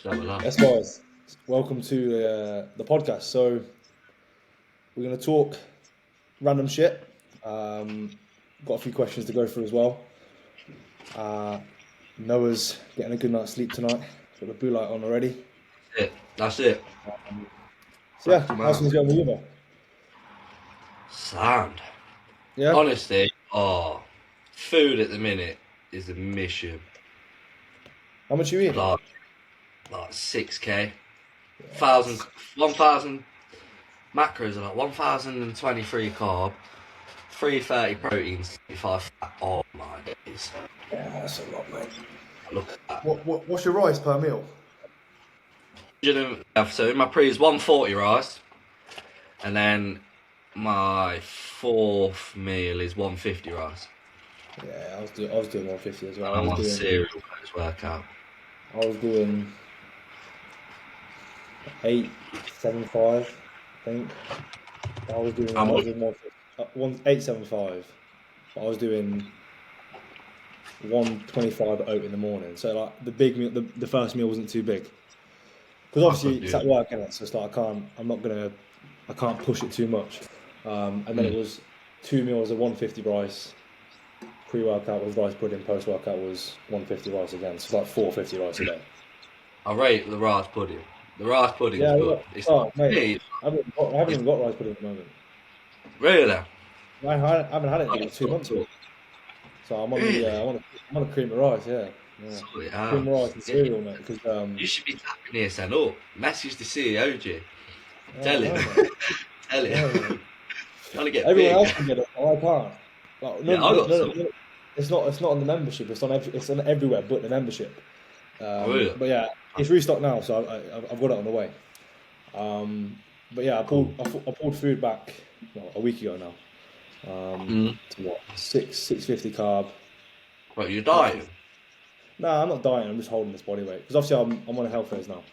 Let's have a laugh. Yes, guys. Welcome to the podcast. So we're going to talk random shit. Got a few questions to go through as well. Noah's getting a good night's sleep tonight. Got the blue light on already. That's it. So yeah, how's things going with you, though? Sound. Yeah. Honestly, food at the minute is a mission. How much you eating? Like 6k. 1,000 macros are like 1,023 carb, 330 protein, 75 fat. Oh my days. Yeah, that's a lot, mate. Look at that. What's your rice per meal? So in my pre is 140 rice, and then my fourth meal is 150 rice. Yeah, I was doing 150 as well. I'm on cereal post workout. I was doing 875, I think. I was doing 875. But I was doing 125 oat in the morning. So like the big meal, the first meal wasn't too big. Because obviously it's at work, innit? So it's like I can't push it too much. And then it was 2 meals of 150 rice. Pre-workout was rice pudding, post-workout was 150 rice again. So it's like 450 rice a day. I rate the rice pudding. The rice pudding is good. Mate, I haven't even got rice pudding at the moment. Really? I haven't had it in like 2 months. So I'm on a cream of rice, yeah. Cream of rice and cereal, mate. Because you should be tapping this and up. Message the CEO, G. Tell him. Tell him. Trying to get everyone big. else can get it. I can't. Like, it's not on the membership. It's on everywhere but the membership. Really? But yeah, it's restocked now, so I've got it on the way. But yeah, I pulled food back a week ago now. To what 650 carb. What, you're dieting? No, I'm not dieting. I'm just holding this body weight because obviously I'm on a health phase now.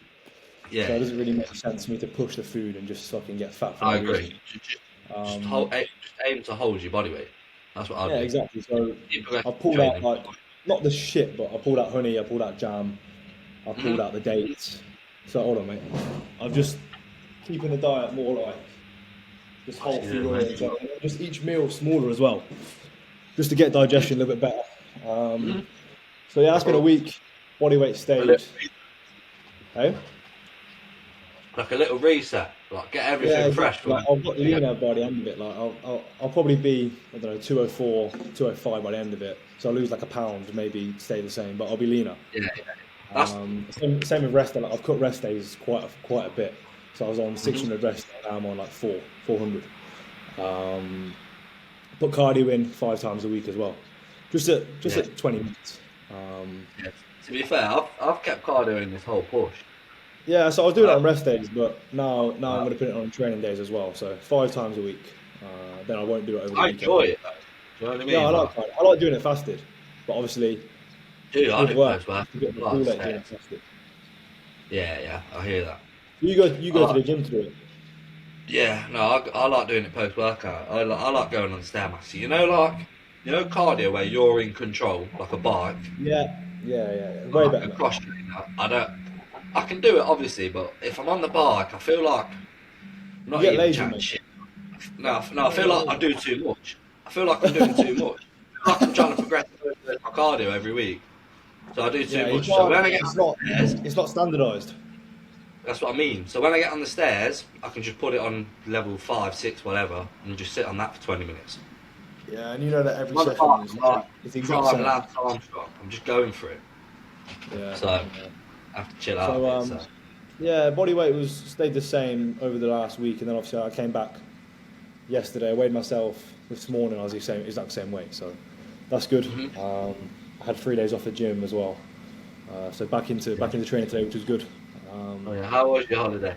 Yeah. So it doesn't really make sense for me to push the food and just fucking get fat. I agree. Just aim to hold your body weight. That's what I do. Yeah, exactly. So I pulled out like not the shit, but I pulled out honey. I pulled out jam. I pulled out the dates. So hold on, mate. I'm just keeping the diet more like just whole food oriented, and just each meal smaller as well, just to get digestion a little bit better. So yeah, that's been a week. Body weight stayed. Hey? Like a little reset. Like get everything fresh. Like, I've got leaner by the end of it. Like I'll probably be 204, 205 by the end of it. So I'll lose like a pound, maybe stay the same, but I'll be leaner. Yeah. Same with rest day. Like, I've cut rest days quite a bit. So I was on 600 rest days. Now I'm on like 400. Put cardio in 5 times a week as well. Just at 20 minutes. To be fair, I've kept cardio in this whole push. Yeah, so I was doing it on rest days, but now I'm going to put it on training days as well. So 5 times a week. Then I won't do it over the weekend. I enjoy it. Do you know what I mean? Yeah, I like doing it fasted, but obviously, dude, I do work. Yeah, I hear that. You go to the gym to do it. Yeah, no, I like doing it post workout. I like going on the stairmaster. You know cardio where you're in control, like a bike. Yeah. Way better. Cross trainer. I can do it obviously, but if I'm on the bike, I feel like I'm not even lazy, shit. No, I feel like I do too much. I feel like I'm doing too much. I feel like I'm trying to progress my cardio every week, so I do too much. So when I get it's not standardised. That's what I mean. So when I get on the stairs, I can just put it on level 5, 6, whatever, and just sit on that for 20 minutes. Yeah, and you know that every session is exactly Lance Armstrong. I'm just going for it. Yeah. So I have to chill out. Yeah, body weight stayed the same over the last week, and then obviously I came back yesterday. I weighed myself this morning. I was the exact same weight, so that's good. I had 3 days off the gym as well, so back into training today, which was good. How was your holiday?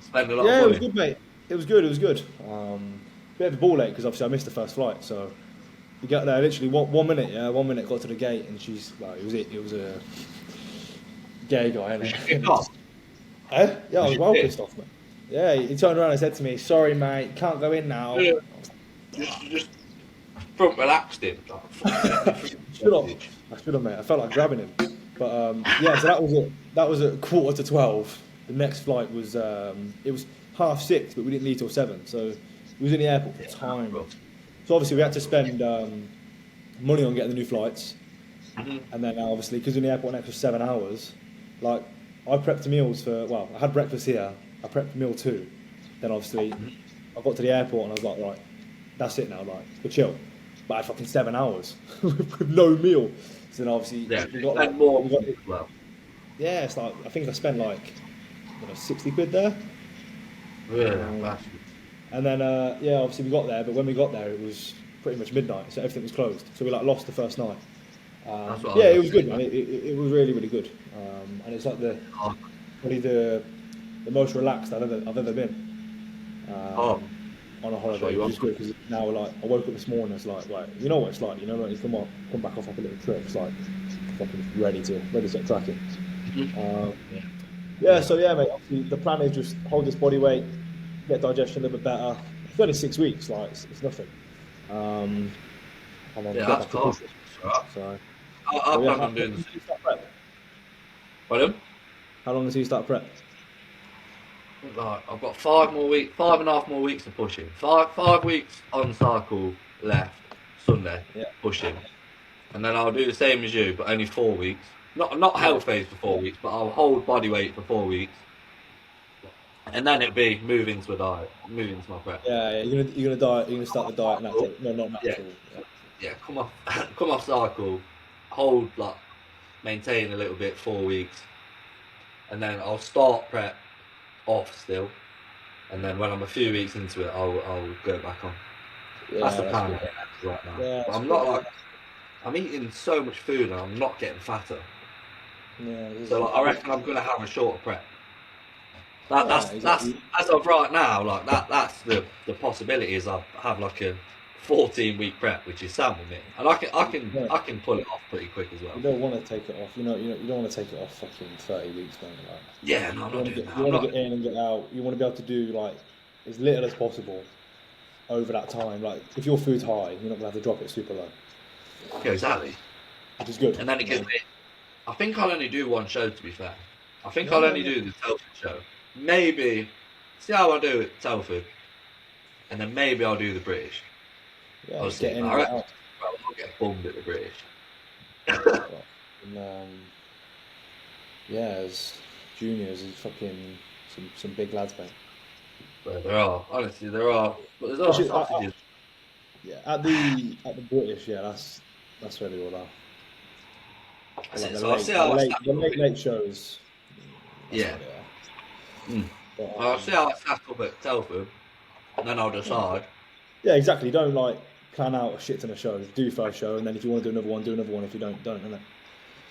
Spent a lot of money? Yeah, it was good, mate. It was good. Bit of a ball ache because obviously I missed the first flight, so you get there literally 1 minute. Yeah, 1 minute got to the gate, and she's like, it was a gay guy, innit? Yeah, I was well pissed off, mate. Yeah, he turned around and said to me, "Sorry, mate, can't go in now." Yeah. Just front relaxed him. I should have, mate. I felt like grabbing him. Yeah, so that was at 11:45. The next flight was it was 6:30, but we didn't leave till 7, so we was in the airport for time. So obviously we had to spend money on getting the new flights, and then obviously because we're in the airport an extra 7 hours, like I prepped the meals for. Well, I had breakfast here. I prepped meal 2. Then obviously I got to the airport and I was like, right, that's it now. Like we're chill. But I had fucking 7 hours with no meal. So then obviously we got like more. Well, yeah, it's like I think I spent like 60 quid there. Yeah, and then yeah, obviously we got there, but when we got there, it was pretty much midnight, so everything was closed. So we like lost the first night. Yeah, it was good, man. It was really, really good. And it's like probably the most relaxed I've ever been. On a holiday, which is good because now we're like, I woke up this morning, it's like, right, you know what it's like, like you come back off like a little trip, it's like fucking ready to get cracking. Yeah, so yeah, mate. Obviously, the plan is just hold this body weight, get digestion a little bit better. It's only 6 weeks, like it's nothing. And then get back to pushing. So, I plan on doing this. Pardon? How long until you start prep? Like, I've got 5.5 more weeks of pushing. 5 weeks on cycle left, Sunday, pushing. And then I'll do the same as you, but only 4 weeks. Not health phase for 4 weeks, but I'll hold body weight for 4 weeks. And then it'll be move into a diet, move into my prep. Yeah, you're gonna diet. You're gonna start the diet natural. No, not natural. Yeah, come off cycle, hold maintain a little bit 4 weeks, and then I'll start prep off still, and then when I'm a few weeks into it, I'll go back on. That's the plan right now. Yeah, but I'm not I'm eating so much food and I'm not getting fatter. Yeah, so I reckon I'm gonna have a shorter prep. That's as of right now. That's the possibility is I have like a 14-week prep, which is sound with me, and I can pull it off pretty quick as well. You don't want to take it off. You don't want to take it off fucking 30 weeks, man. Yeah, no, I'm not doing that. You want to get in and get out. You want to be able to do like as little as possible over that time. Like if your food's high, you're not gonna have to drop it super low. Yeah, exactly. Which is good. And then it gives me. I think I'll only do one show. To be fair, I think I'll only do the Telford show. Maybe see how I do it Telford, and then maybe I'll do the British. Yeah, I'll see. I'll get bummed at the British. Yeah, as juniors, is fucking some big lads, mate. But there are, honestly, there are. But there's also sausages. Yeah, at the British, yeah, that's where they all are. Like the late shows. Yeah. I'll see how I stack up at Telford, and then I'll decide. Yeah, exactly. Don't plan out a shit ton of shows. Do your first show, and then if you want to do another one, do another one. If you don't, innit?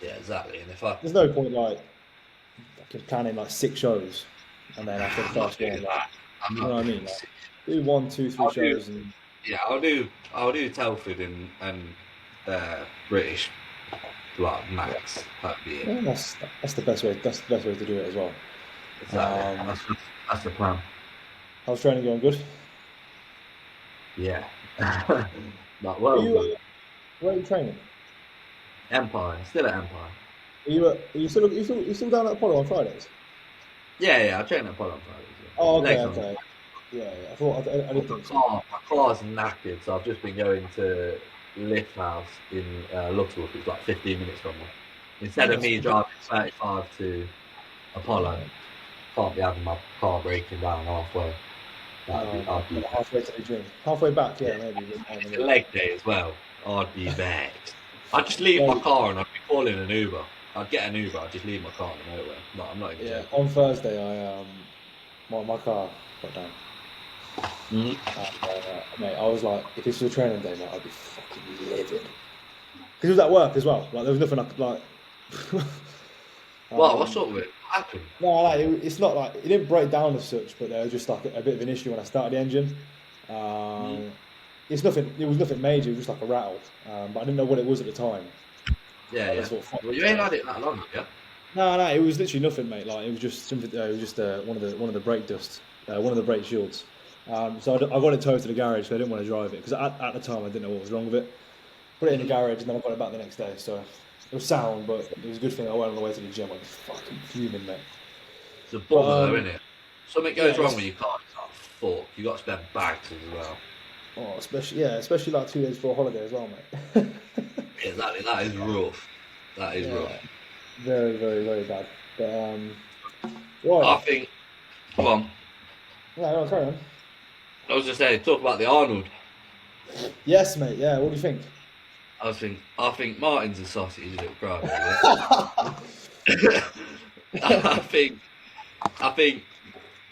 Yeah, exactly. And there's no point planning 6 shows, and then after the first one, you know what I mean? Do 1, 2, 3 shows, and yeah, I'll do Telford and British, max. That'd be it. Yeah, that's the best way. That's the best way to do it as well. Exactly. That's the plan. How's training going? Good. Yeah. Not well. Where are you training? Empire. Still at Empire. Are you still down at Apollo on Fridays? Yeah. I train at Apollo on Fridays. Yeah. Oh, okay. Yeah. I thought I didn't think so. My car's knackered, so I've just been going to Lift House in Lutterworth. It's like 15 minutes from me. Instead of me driving 35 to Apollo, can't be having my car breaking down halfway. I'd be halfway to the gym. Halfway back, yeah, maybe. It's a leg day as well. I'd be vexed. I'd just leave my car and I'd be calling an Uber. I'd get an Uber, I'd just leave my car in the motorway. No, I'm not even joking. On Thursday, my car got down. And, mate, I was like, if this was a training day, mate, I'd be fucking livid. Because it was at work as well. There was nothing I could What's up with it? What happened? No, it's not it didn't break down as such, but there was just a bit of an issue when I started the engine. It was nothing major, it was just a rattle. But I didn't know what it was at the time. Yeah. Well, you ain't had it that long, yeah? No, it was literally nothing, mate. It was just something. It was just one of the brake dusts, one of the brake shields. So I got it towed to the garage, so I didn't want to drive it because at the time I didn't know what was wrong with it. Put it in the garage, and then I got it back the next day. So It was sound, but it was a good thing I went on the way to the gym. I was fucking fuming, mate. It's a bother though, isn't it? Something goes yeah, wrong with your car, it's like, fuck, you got to spend bags as well. Oh, especially like 2 days for a holiday as well, mate. Exactly, that is rough. That is rough. Very, very, very bad. But right. I think. Come on. No, carry on. I was just saying, talk about the Arnold. Yes, mate. Yeah. What do you think? I think Martin's a sausage, little crab. I think.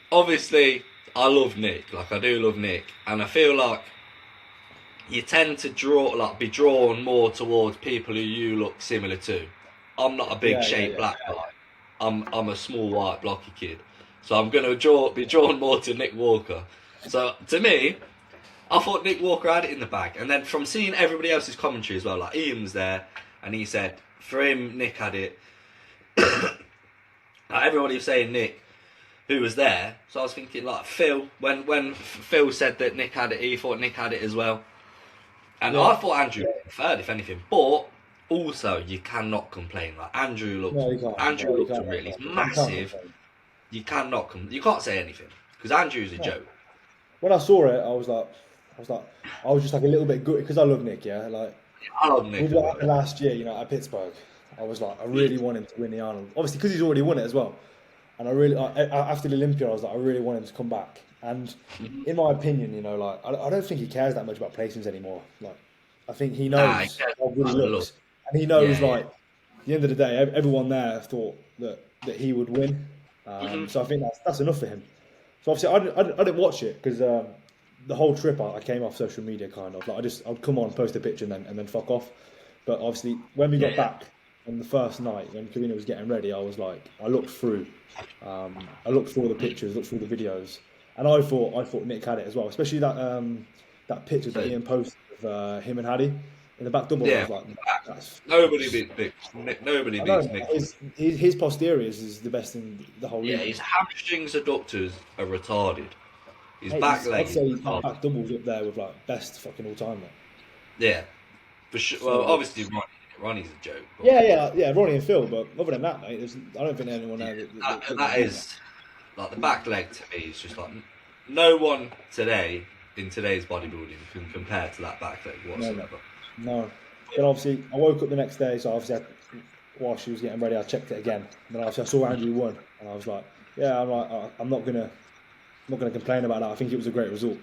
Obviously, I love Nick. Like I do love Nick, and I feel like you tend to be drawn more towards people who you look similar to. I'm not a big shaped black guy. I'm a small white blocky kid, so I'm gonna be drawn more to Nick Walker. So to me, I thought Nick Walker had it in the bag, and then from seeing everybody else's commentary as well, like Ian was there, and he said for him Nick had it. Like everybody was saying Nick, who was there. So I was thinking like Phil, when Phil said that Nick had it, he thought Nick had it as well. And I thought Andrew was third, if anything. But also, you cannot complain. Like Andrew looks really massive. You can't say anything because Andrew's a joke. When I saw it, I was just like a little bit good because I love Nick. Yeah, like I love Nick. With what happened last year, at Pittsburgh, I was like, I really want him to win the Arnold. Obviously, because he's already won it as well. And after the Olympia, I was like, I really want him to come back. And in my opinion, like I don't think he cares that much about placings anymore. Like, I think he knows how good he looks, and he knows at the end of the day, everyone there thought that he would win. So I think that's enough for him. So obviously, I didn't watch it because the whole trip I came off social media kind of. Like I'd come on, post a picture, and then fuck off. But obviously, when we got back on the first night, when Karina was getting ready, I was like, I looked through all the pictures, looked through the videos, and I thought Nick had it as well. Especially that picture that Ian posted of him and Haddy in the back double. Yeah. I was like, nobody beats Nick. Nobody beats Nick. His posterior is the best in the whole league. Yeah, his hamstrings adductors are retarded. His back leg. I'd say his back double's up there with like best fucking all time. Mate. Yeah, for sure. Well, obviously Ronnie's a joke. Yeah, Ronnie and Phil. But other than that, mate, I don't think anyone there. That is like the back leg to me is just like no one in today's bodybuilding can compare to that back leg whatsoever. No. But obviously, I woke up the next day, so obviously, while she was getting ready, I checked it again. And then obviously, I saw Andrew won, and I was like, I'm not gonna complain about that. I think it was a great result.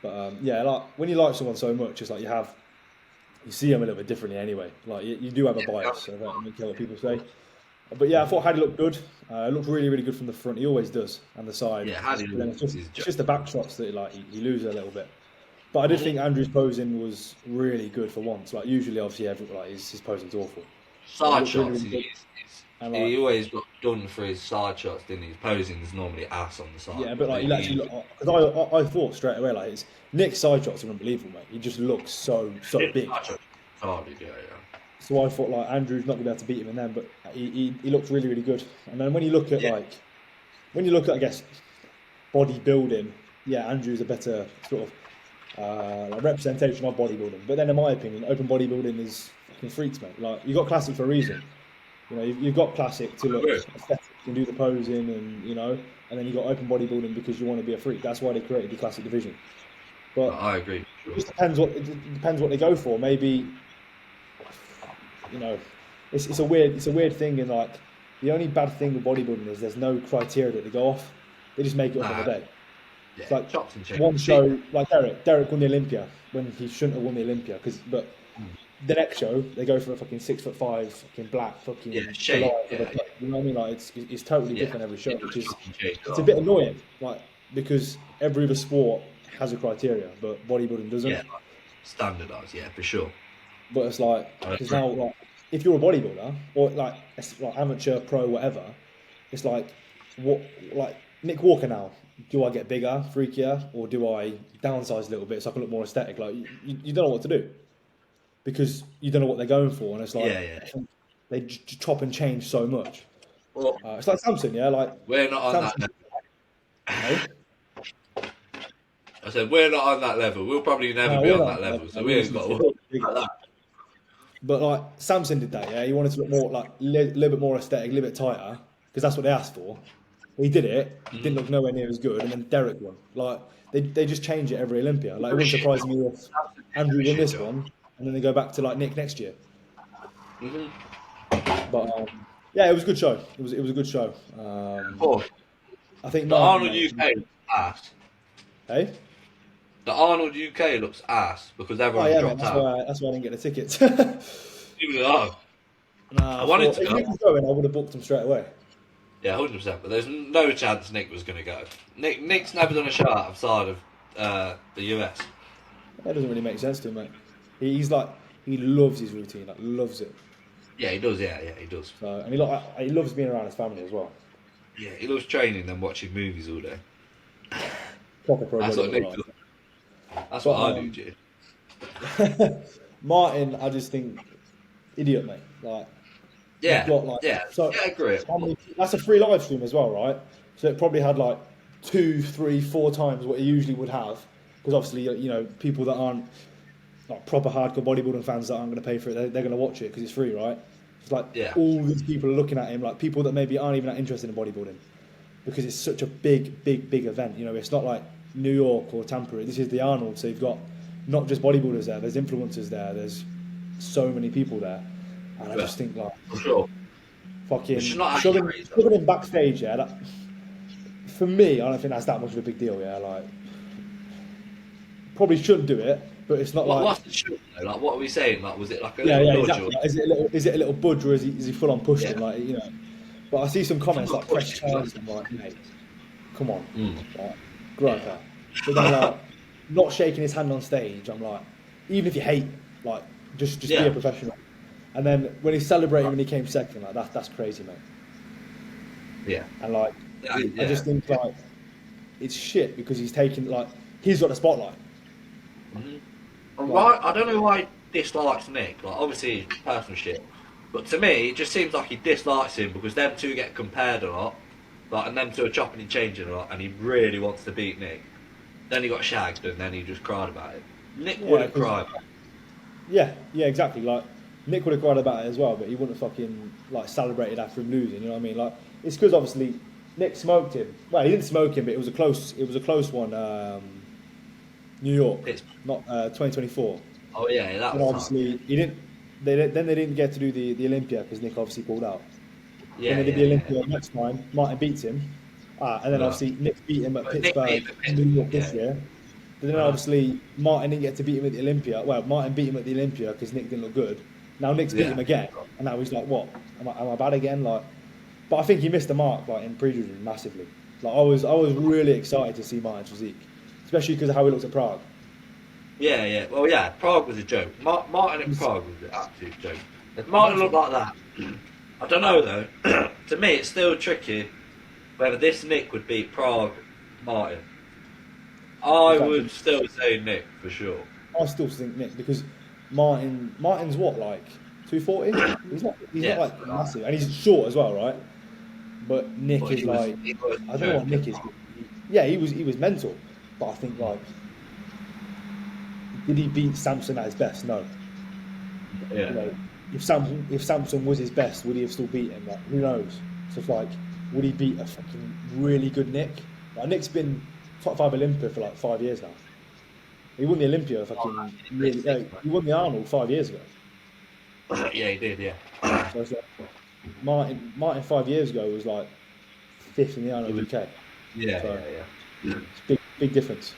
But like when you like someone so much, it's like you see them a little bit differently anyway. Like you do have a bias, so I don't care what people say. But yeah, I thought Haddy looked good. Looked really, really good from the front. He always does, and the side. Yeah, Haddy it's just the back shots that he loses a little bit. But I did think Andrew's posing was really good for once. Like usually, obviously, his posing's awful. Side shots, he always got done for his side shots, didn't he? His posing's normally ass on the side. Yeah, but like he actually because I thought straight away like Nick's side shots are unbelievable, mate. He just looks so big. Yeah. So I thought like Andrew's not going to be able to beat him in them, but he looked really, really good. And then when you look at I guess bodybuilding, Andrew's a better sort of representation of bodybuilding. But then in my opinion, open bodybuilding is fucking freaks, mate. Like you got classic for a reason. You've got classic to look aesthetic and do the posing, and then you got open bodybuilding because you want to be a freak. That's why they created the classic division. But I agree. Sure. It just depends what they go for. Maybe it's a weird thing, and like the only bad thing with bodybuilding is there's no criteria that they go off. They just make it up on the day. Yeah, it's like one show, like Derek won the Olympia when he shouldn't have won the Olympia, but the next show they go for a fucking 6'5", fucking black, fucking shape. You know what I mean? Like it's totally different every show, which is it's a bit annoying, like because every other sport has a criteria, but bodybuilding doesn't. Yeah, standardised, for sure. But it's like because now, like, if you're a bodybuilder or like amateur, pro, whatever, it's like Nick Walker now. Do I get bigger, freakier, or do I downsize a little bit so I can look more aesthetic? Like you don't know what to do because you don't know what they're going for, and it's like they chop and change so much. Well, it's like Samson, like we're not on that level. I said we're not on that level. We'll probably never be on that level, so we ain't got to like that. But like Samson did that, yeah. He wanted to look more like little bit more aesthetic, a little bit tighter, because that's what they asked for. He did it. It didn't look nowhere near as good, and then Derek won. Like they just change it every Olympia. Like it wouldn't surprise me if Andrew won this one, and then they go back to like Nick next year. But yeah, it was a good show. It was a good show. I think the Arnold UK looks ass. Hey. The Arnold UK looks ass because everyone dropped out. That's why I didn't get the tickets. I wanted to go. If Nick was going, I would have booked him straight away. Yeah, 100%. But there's no chance Nick was going to go. Nick's never done a show outside of the US. That doesn't really make sense to him, mate. He's like, he loves his routine, like loves it. Yeah, he does. Yeah, he does. So, and he loves being around his family as well. Yeah, he loves training and watching movies all day. Proper pro. That's what Nick does. That's what I do, Jay. Martin, I just think idiot, mate. Like, So I agree. That's a free live stream as well, right? So it probably had like 2, 3, 4 times what it usually would have, because obviously, you know, people that aren't like proper hardcore bodybuilding fans that aren't going to pay for it, they're going to watch it because it's free, right? It's like all these people are looking at him, like people that maybe aren't even that interested in bodybuilding, because it's such a big event. You know, it's not like New York or Tampa. This is the Arnold, so you've got not just bodybuilders there. There's influencers there. There's so many people there, and I just think like, fucking shoving him backstage. Yeah, that, for me, I don't think that's that much of a big deal. Yeah, like probably shouldn't do it. But it's not what's the shoot though? Like, what are we saying? Like, was it like a little budge? Exactly. Like, is it a little budge, or is he full on pushed him? Like, you know. But I see some comments like press charge. I'm like, mate, come on, like, grow up. But then like, not shaking his hand on stage. I'm like, even if you hate, like, just be a professional. And then when he's celebrating when he came second, like that's crazy, mate. Yeah. And like, I just think like it's shit because he's taking he's got the spotlight. Right, I don't know why he dislikes Nick. Like, obviously, it's personal shit. But to me, it just seems like he dislikes him because them two get compared a lot. Like, and them two are chopping and changing a lot, and he really wants to beat Nick. Then he got shagged, and then he just cried about it. Nick wouldn't cry about it. Yeah, exactly. Like, Nick would have cried about it as well, but he wouldn't have fucking, like, celebrated after him losing, you know what I mean? Like, it's because, obviously, Nick smoked him. Well, he didn't smoke him, but it was a close one. New York, not 2024. Oh yeah, that was. And obviously, he didn't. They didn't get to do the Olympia because Nick obviously pulled out. Yeah. Then they did the Olympia next time. Martin beats him, and then obviously Nick beat him at Pittsburgh, New York this year. But then obviously Martin didn't get to beat him at the Olympia. Well, Martin beat him at the Olympia because Nick didn't look good. Now Nick's beat him again, and now he's like, what? Am I bad again? Like, but I think he missed the mark like in pre-judging massively. Like I was really excited to see Martin's physique. Especially because of how he looks at Prague. Yeah. Well, yeah, Prague was a joke. Martin at Prague was an absolute joke. If Martin looked like that, I don't know though. To me, it's still tricky whether this Nick would beat Prague Martin. I would still say Nick for sure. I still think Nick because Martin's what, like 240? He's not like massive, and he's short as well, right? But Nick is like, I don't know what Nick is. Yeah, he was mental. But I think, like, did he beat Samson at his best? No. Yeah. You know, if Samson was his best, would he have still beat him? Like, who knows? So it's like, would he beat a fucking really good Nick? Like, Nick's been top 5 Olympia for like 5 years now. He won the Olympia he won the Arnold 5 years ago. Yeah, he did. Yeah. So it's like, Martin 5 years ago was like 5th in the Arnold UK. Yeah. It's big difference.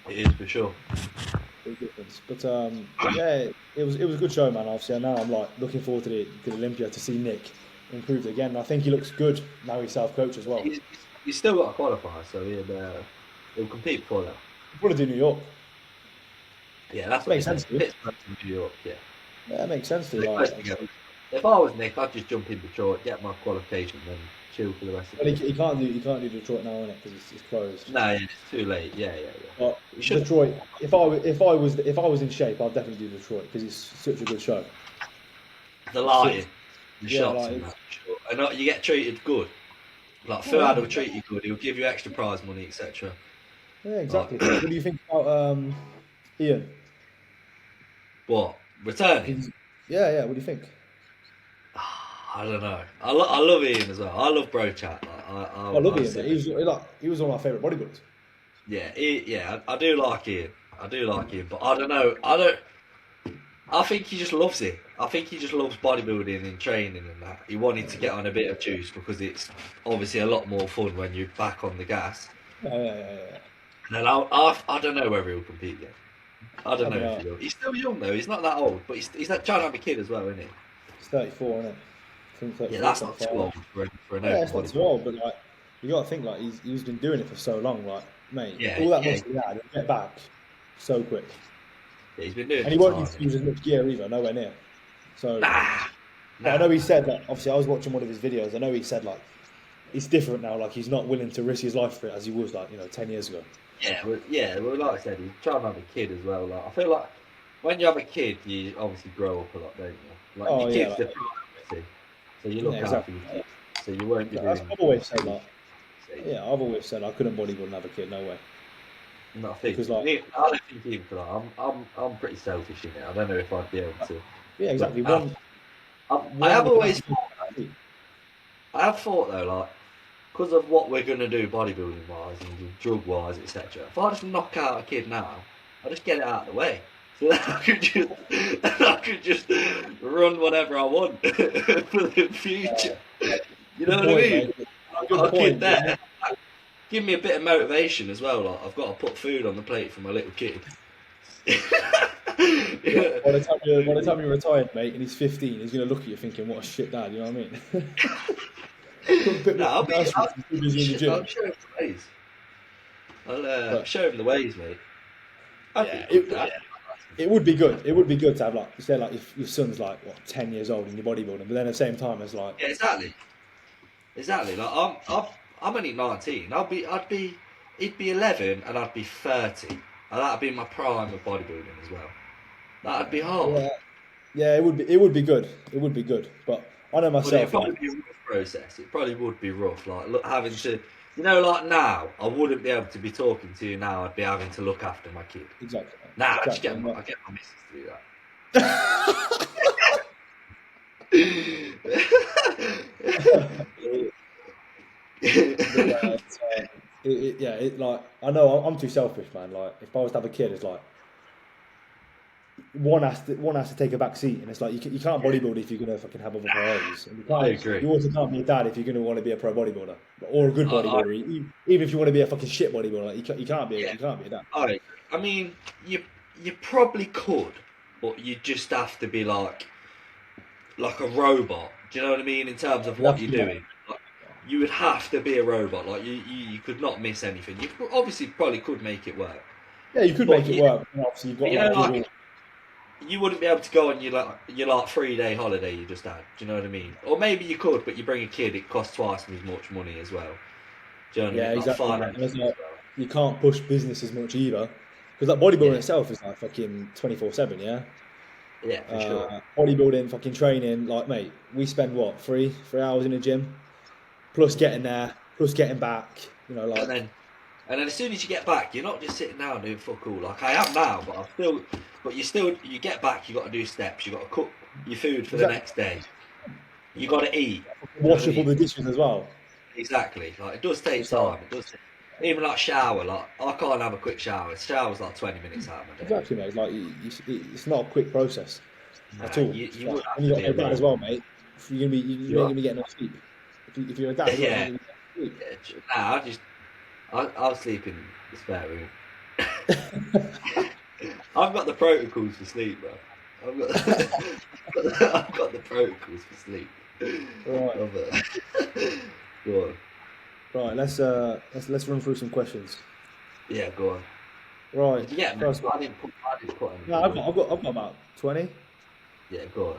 It is for sure. Big difference. But yeah, it was a good show, man. Obviously, and now I'm like looking forward to the Olympia to see Nick improve again. I think he looks good now. He's self-coach as well. He's still got to qualify, so he'll compete before that. He'll probably do New York. Yeah, that makes sense. Pittsburgh to New York, yeah. Yeah, that makes sense to you. Like, if I was Nick, I'd just jump in Detroit, get my qualification, and then chill for the rest of the day. He can't do Detroit now, innit? Because it's closed. No, yeah, it's too late. Yeah. But Detroit. If I was in shape, I'd definitely do Detroit because it's such a good show. The lighting, the shots, and that. Sure. And you get treated good. Like Fuad will treat you good. He'll give you extra prize money, etc. Yeah, exactly. What do you think about Ian? What? Returning. Yeah. What do you think? I don't know. I love Ian as well. I love bro chat. Like, I love I Ian, mate. He was one of my favourite bodybuilders. yeah, I do like Ian. I do like Ian, but I don't know. I think he just loves it. I think he just loves bodybuilding and training and that. He wanted to get on a bit of juice because it's obviously a lot more fun when you're back on the gas. Yeah. And I don't know whether he'll compete yet. I don't know if he will. He's still young though. He's not that old, but he's like trying to have a kid as well, isn't he? He's 34, isn't it? 34, Yeah, that's not too old for an yeah, open it's not too old, but like you got to think like he's been doing it for so long, like mate. Yeah, all that muscle he had, he'll get back so quick. Yeah, he's been doing it. And he won't need to use as much gear either, nowhere near. So nah. I know he said that. Obviously, I was watching one of his videos. I know he said like it's different now. Like he's not willing to risk his life for it as he was like 10 years ago. Yeah. Well, like I said, he's trying to have a kid as well. Like I feel like when you have a kid, you obviously grow up a lot, don't you? Like your kids, the priority, so you look after your kids. So you won't be doing. I've always said like. Yeah, I've always said I couldn't bodybuild and have a kid. No way. No, I think because, like, I don't think even for that. I'm pretty selfish in it. I don't know if I'd be able to. Yeah, exactly. I have always. I have thought though, like, because of what we're gonna do, bodybuilding wise and drug wise, etc. If I just knock out a kid now, I just get it out of the way. So then I could just run whatever I want for the future. You know what I mean? I've got a kid there. Give me a bit of motivation as well. Like I've got to put food on the plate for my little kid. Yeah, by the time you're retired, mate, and he's 15, he's going to look at you thinking, "What a shit dad," you know what I mean? I'll show him the ways. I'll show him the ways, mate. It would be good. It would be good to have like you said, like if your son's like 10 years old and you're bodybuilding, but then at the same time, it's like exactly. Like I'm only 19. He'd be 11 and I'd be 30, and that'd be my prime of bodybuilding as well. That'd be hard. Yeah, it would be good. It would be good, but I know myself. It'd probably be a rough process. It probably would be rough. Like having to, like now, I wouldn't be able to be talking to you now. I'd be having to look after my kid. Exactly. Nah, exactly. I get my missus to do that. Like I know I'm too selfish, man. Like if I was to have a kid, it's like one has to take a back seat, and it's like you can't bodybuild if you're gonna fucking have other priorities. I agree. You also can't be a dad if you're gonna want to be a pro bodybuilder or a good bodybuilder. Even if you want to be a fucking shit bodybuilder, like you can't be a dad. I mean, you probably could, but you just have to be like a robot. Do you know what I mean? In terms of what you're doing, like, you would have to be a robot. Like you could not miss anything. You obviously probably could make it work. Yeah, you could make it work. Obviously, you've got you wouldn't be able to go on your 3-day holiday you just had. Do you know what I mean? Or maybe you could, but you bring a kid, it costs twice as much money as well. Do you know what I mean? Exactly. You can't push business as much either, because that bodybuilding itself is like fucking 24/7. Yeah, for sure. Bodybuilding, fucking training, like mate, we spend what 3 hours in the gym, plus getting there, plus getting back. And then as soon as you get back, you're not just sitting down doing fuck all. Like I am now, but you get back, you got to do steps. You got to cook your food for the next day. You got to eat. Wash up all the dishes as well. Exactly. Like it does take time. Even like shower. Like I can't have a quick shower. A shower's like 20 minutes out of my day. Exactly, mate. It's like it's not a quick process at all. You got to be a dad as well, mate. You're gonna be getting no sleep. If you're a dad, you're I'll sleep in the spare room. I've got the protocols for sleep, bro. I've got the protocols for sleep. Right. Go on. Right. Let's run through some questions. Yeah, go on. Right. Yeah, I didn't put anything. No, I've got about 20. Yeah, go on.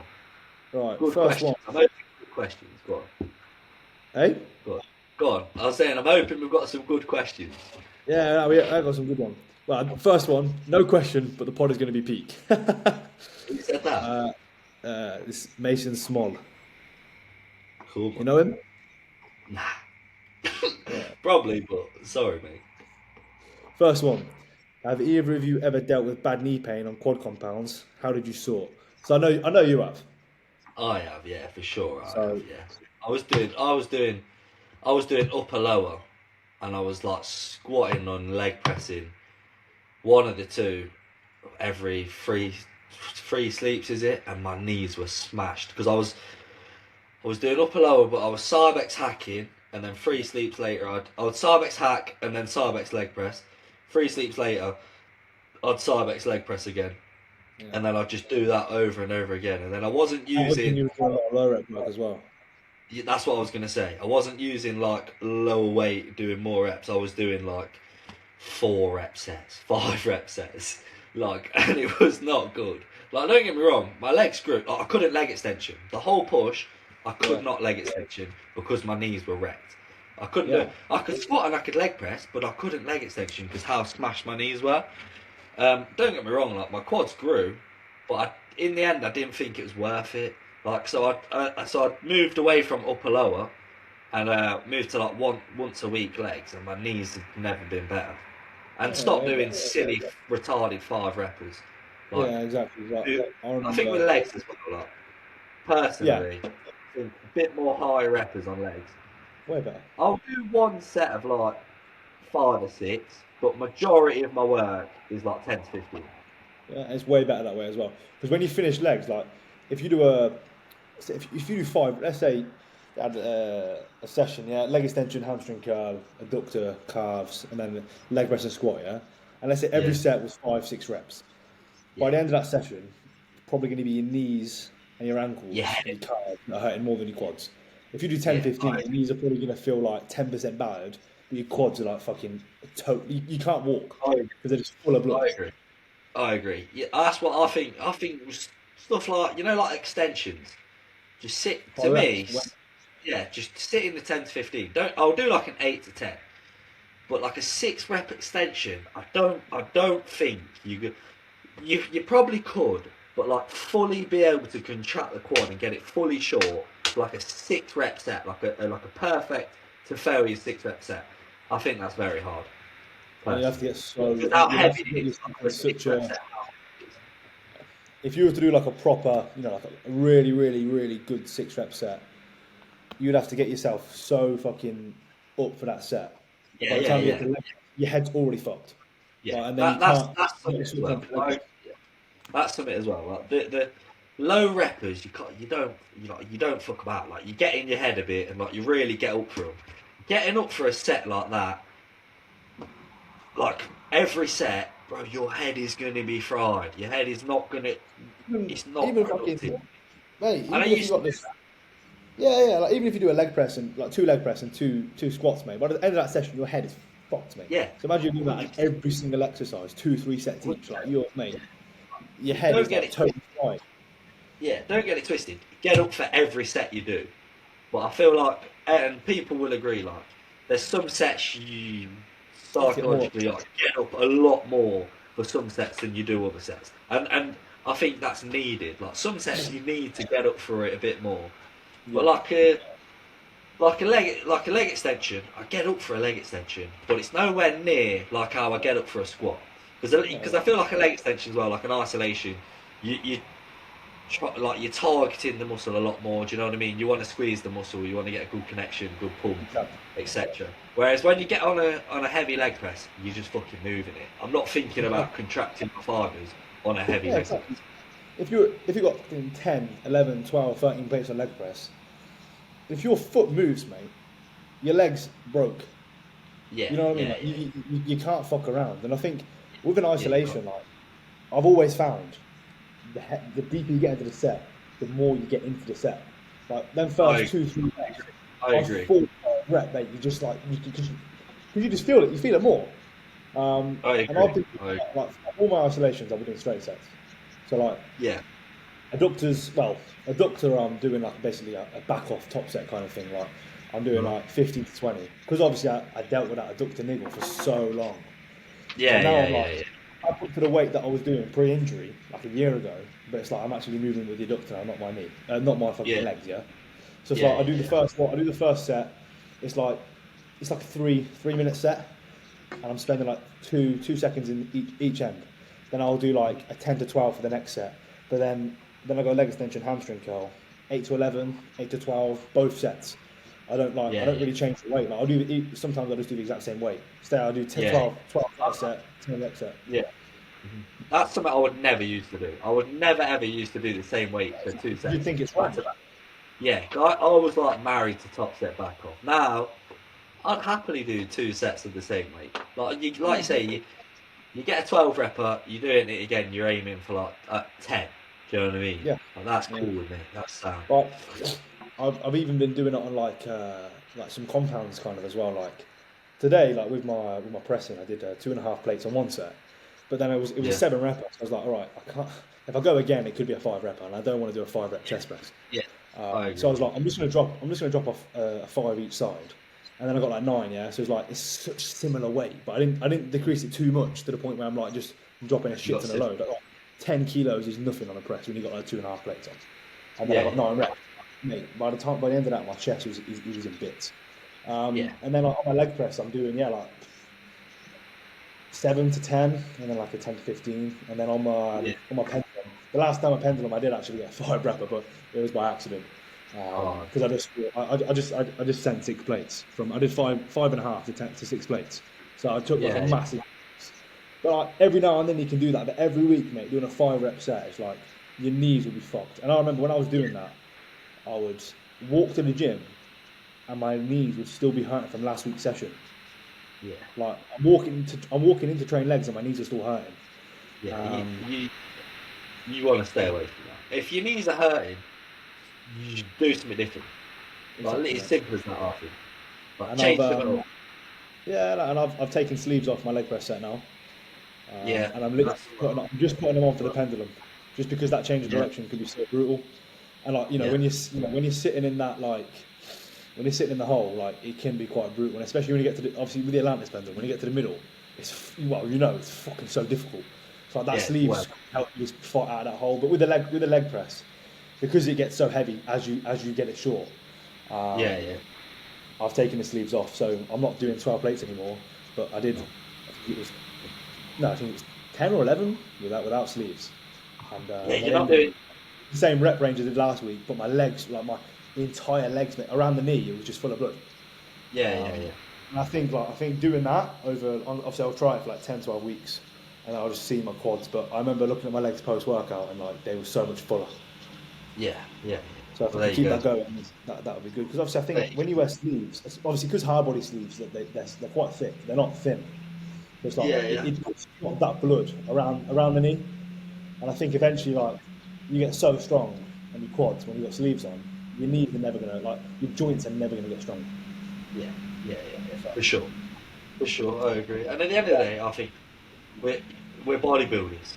Right. Good first questions. one. I'm hoping good questions. Go on. Hey. Go on. I was saying I'm hoping we've got some good questions. Yeah, I've got some good ones. Well, first one, no question, but the pod is going to be peak. Who said that? This Mason Small. Cool. You know him? Nah. Probably, but sorry, mate. First one. Have either of you ever dealt with bad knee pain on quad compounds? How did you sort? So I know you have. I have, yeah, for sure. I So have, yeah. I was doing upper lower, and I was like squatting on leg pressing, one of the two every three sleeps, is it? And my knees were smashed because I was doing upper lower, but I was Cybex hacking, and then 3 sleeps later I would Cybex hack and then Cybex leg press. 3 sleeps later, I'd Cybex leg press again, yeah. and then I'd just do that over and over again. And then I wasn't I was when you using. were doing a lot of low rep work as well. That's what I was gonna say. I wasn't using like lower weight, doing more reps. I was doing like 4 rep sets, 5 rep sets, like, and it was not good. Like, don't get me wrong, my legs grew. Like, I couldn't leg extension. The whole push, I could not leg extension because my knees were wrecked. I couldn't do. I could squat and I could leg press, but I couldn't leg extension because how smashed my knees were. Don't get me wrong, like my quads grew, but in the end, I didn't think it was worth it. Like, so I moved away from upper lower, and moved to like once a week legs, and my knees have never been better. And stopped doing silly, retarded 5 reppers. Like, Yeah, exactly. I think with legs as well. Like, personally, I think a bit more high reppers on legs. Way better. I'll do one set of like 5 or 6, but majority of my work is like 10 to 15. Yeah, it's way better that way as well. Because when you finish legs, like if you do if you do 5, let's say you had a session, yeah, leg extension, hamstring curl, adductor, calves, and then leg press and squat, yeah. And let's say every set was 5, 6 reps. By the end of that session, it's probably going to be your knees and your ankles and your calves that are hurting more than your quads. If you do 10, 15, your knees are probably going to feel like 10% battered, but your quads are like fucking totally. You can't walk because they're just full of blood. I agree. Yeah, that's what I think. I think stuff like, like extensions. Just sit to me. Yeah, just sit in the 10 to 15. I'll do like an 8 to 10, but like a 6 rep extension. I don't think you probably could, but like fully be able to contract the quad and get it fully short, like a 6 rep set, like a perfect to failure 6 rep set. I think that's very hard. And you have to get so. How heavy it is. Like such a. If you were to do like a proper, like a really, really, really good 6 rep set, you'd have to get yourself so fucking up for that set. Yeah, By the time you get to leg, your head's already fucked. Yeah, and then that's something as well. That's something as well. Like the low reppers, you don't fuck about. Like, you get in your head a bit and like you really get up for them. Getting up for a set like that, like every set, bro, your head is going to be fried. Your head is not going to. It's not productive. Mate, even if you got this. Yeah. Like, even if you do a leg press and like 2 leg press and two squats, mate. By the end of that session, your head is fucked, mate. Yeah. So imagine doing that like every single exercise, 2-3 sets each. Like your head is like totally fried. Yeah, don't get it twisted. Get up for every set you do. But I feel like, and people will agree, like there's some sets you psychologically get up a lot more for some sets than you do other sets, and I think that's needed. Like some sets you need to get up for it a bit more, but like a leg extension, I get up for a leg extension, but it's nowhere near like how I get up for a squat, because I feel like a leg extension as well, like an isolation, you're targeting the muscle a lot more. Do you know what I mean? You want to squeeze the muscle, you want to get a good connection, good pump, etc. Whereas when you get on a heavy leg press, you're just fucking moving it. I'm not thinking about contracting my fibers on a heavy leg press. If you got 10, 11, 12, 13 plates on leg press, if your foot moves, mate, your legs broke. Yeah. You know what I mean? You can't fuck around. And I think with an isolation, like I've always found, the deeper you get into the set, the more you get into the set. Like them first 2-3 reps, I agree. 4 rep, mate, you just like because you just feel it. You feel it more. I agree. And I've been like all my isolations, I've been doing straight sets. So like adductor, I'm doing like basically a back off top set kind of thing. Like I'm doing like 15 to 20 because obviously I dealt with that adductor niggle for so long. I'm up to the weight that I was doing pre-injury like a year ago, but it's like I'm actually moving with the adductor now, not my knee, not my fucking legs. Yeah. So it's like I do the first set. It's like a 3-minute set, and I'm spending like two seconds in each end. Then I'll do like a 10 to 12 for the next set. But then Then I go leg extension, hamstring curl, 8 to 11, 8 to 12, both sets. I don't really change the weight. Like sometimes I just do the exact same weight. I'll do 10, 12 set, 10 rep set. Yeah. That's something I would never used to do. I would never ever used to do the same weight for 2 sets. You think it's right? Yeah, I was like married to top set back off. Now, I'd happily do 2 sets of the same weight. Like you say, you get a 12 repper, you're doing it again, you're aiming for like 10. Do you know what I mean? Yeah. Like, that's cool with me. That's sound. But I've even been doing it on like some compounds kind of as well. Like today, like with my pressing, I did 2.5 plates on one set. But then it was a 7 repper. So I was like, all right, I can't. If I go again, it could be a 5 repper, and I don't want to do a 5 rep chest press. Yeah. So I was like, I'm just gonna drop off a 5 each side, and then I got like 9. Yeah. So it's like it's such similar weight, but I didn't decrease it too much to the point where I'm like just dropping a shit ton of load. Like, 10 kilos is nothing on a press when you got like 2.5 plates on. And then I got 9 reps. Mate, by the end of that, my chest was in bits. And then like, on my leg press, I'm doing like 7 to 10, and then like a 10 to 15, and then on my pendulum. The last time I pendulum, I did actually get a 5 repper, but it was by accident because I just sent 6 plates from. I did 5.5 to 10 to 6 plates, so I took like a massive. But like, every now and then you can do that, but every week, mate, doing a 5 rep set, it's like your knees will be fucked. And I remember when I was doing that, I would walk to the gym, and my knees would still be hurting from last week's session. Yeah. Like I'm walking into train legs, and my knees are still hurting. Yeah. You want to stay away from that. If your knees are hurting, you should do something different. Like, it's simple as that, I think. Like, change them up. Yeah, and I've taken sleeves off my leg press set now. And I'm just putting them on for the pendulum, just because that change of direction can be so brutal. And like when you're sitting in that when you're sitting in the hole, like it can be quite brutal, and especially when you get to obviously with the Atlantis pendulum, when you get to the middle, it's fucking so difficult. So like that sleeves help you fight out of that hole. But with the leg press, because it gets so heavy as you get it short. I've taken the sleeves off, so I'm not doing 12 plates anymore. But I did. I think it was 10 or 11 without sleeves. And you're not doing the same rep range I did last week, but my legs, like my entire legs, around the knee, it was just full of blood. And I think doing that obviously I'll try it for like 10, 12 weeks, and I'll just see my quads. But I remember looking at my legs post workout, and like they were so much fuller. So if I can keep that going, that would be good. Because obviously I think when you wear sleeves, obviously because hard body sleeves, they're quite thick. They're not thin. It's like it's got that blood around the knee, and I think eventually like you get so strong on your quads when you got sleeves on, your knees are never gonna your joints are never gonna get stronger. For sure, I agree. And at the end of the day, I think we're bodybuilders.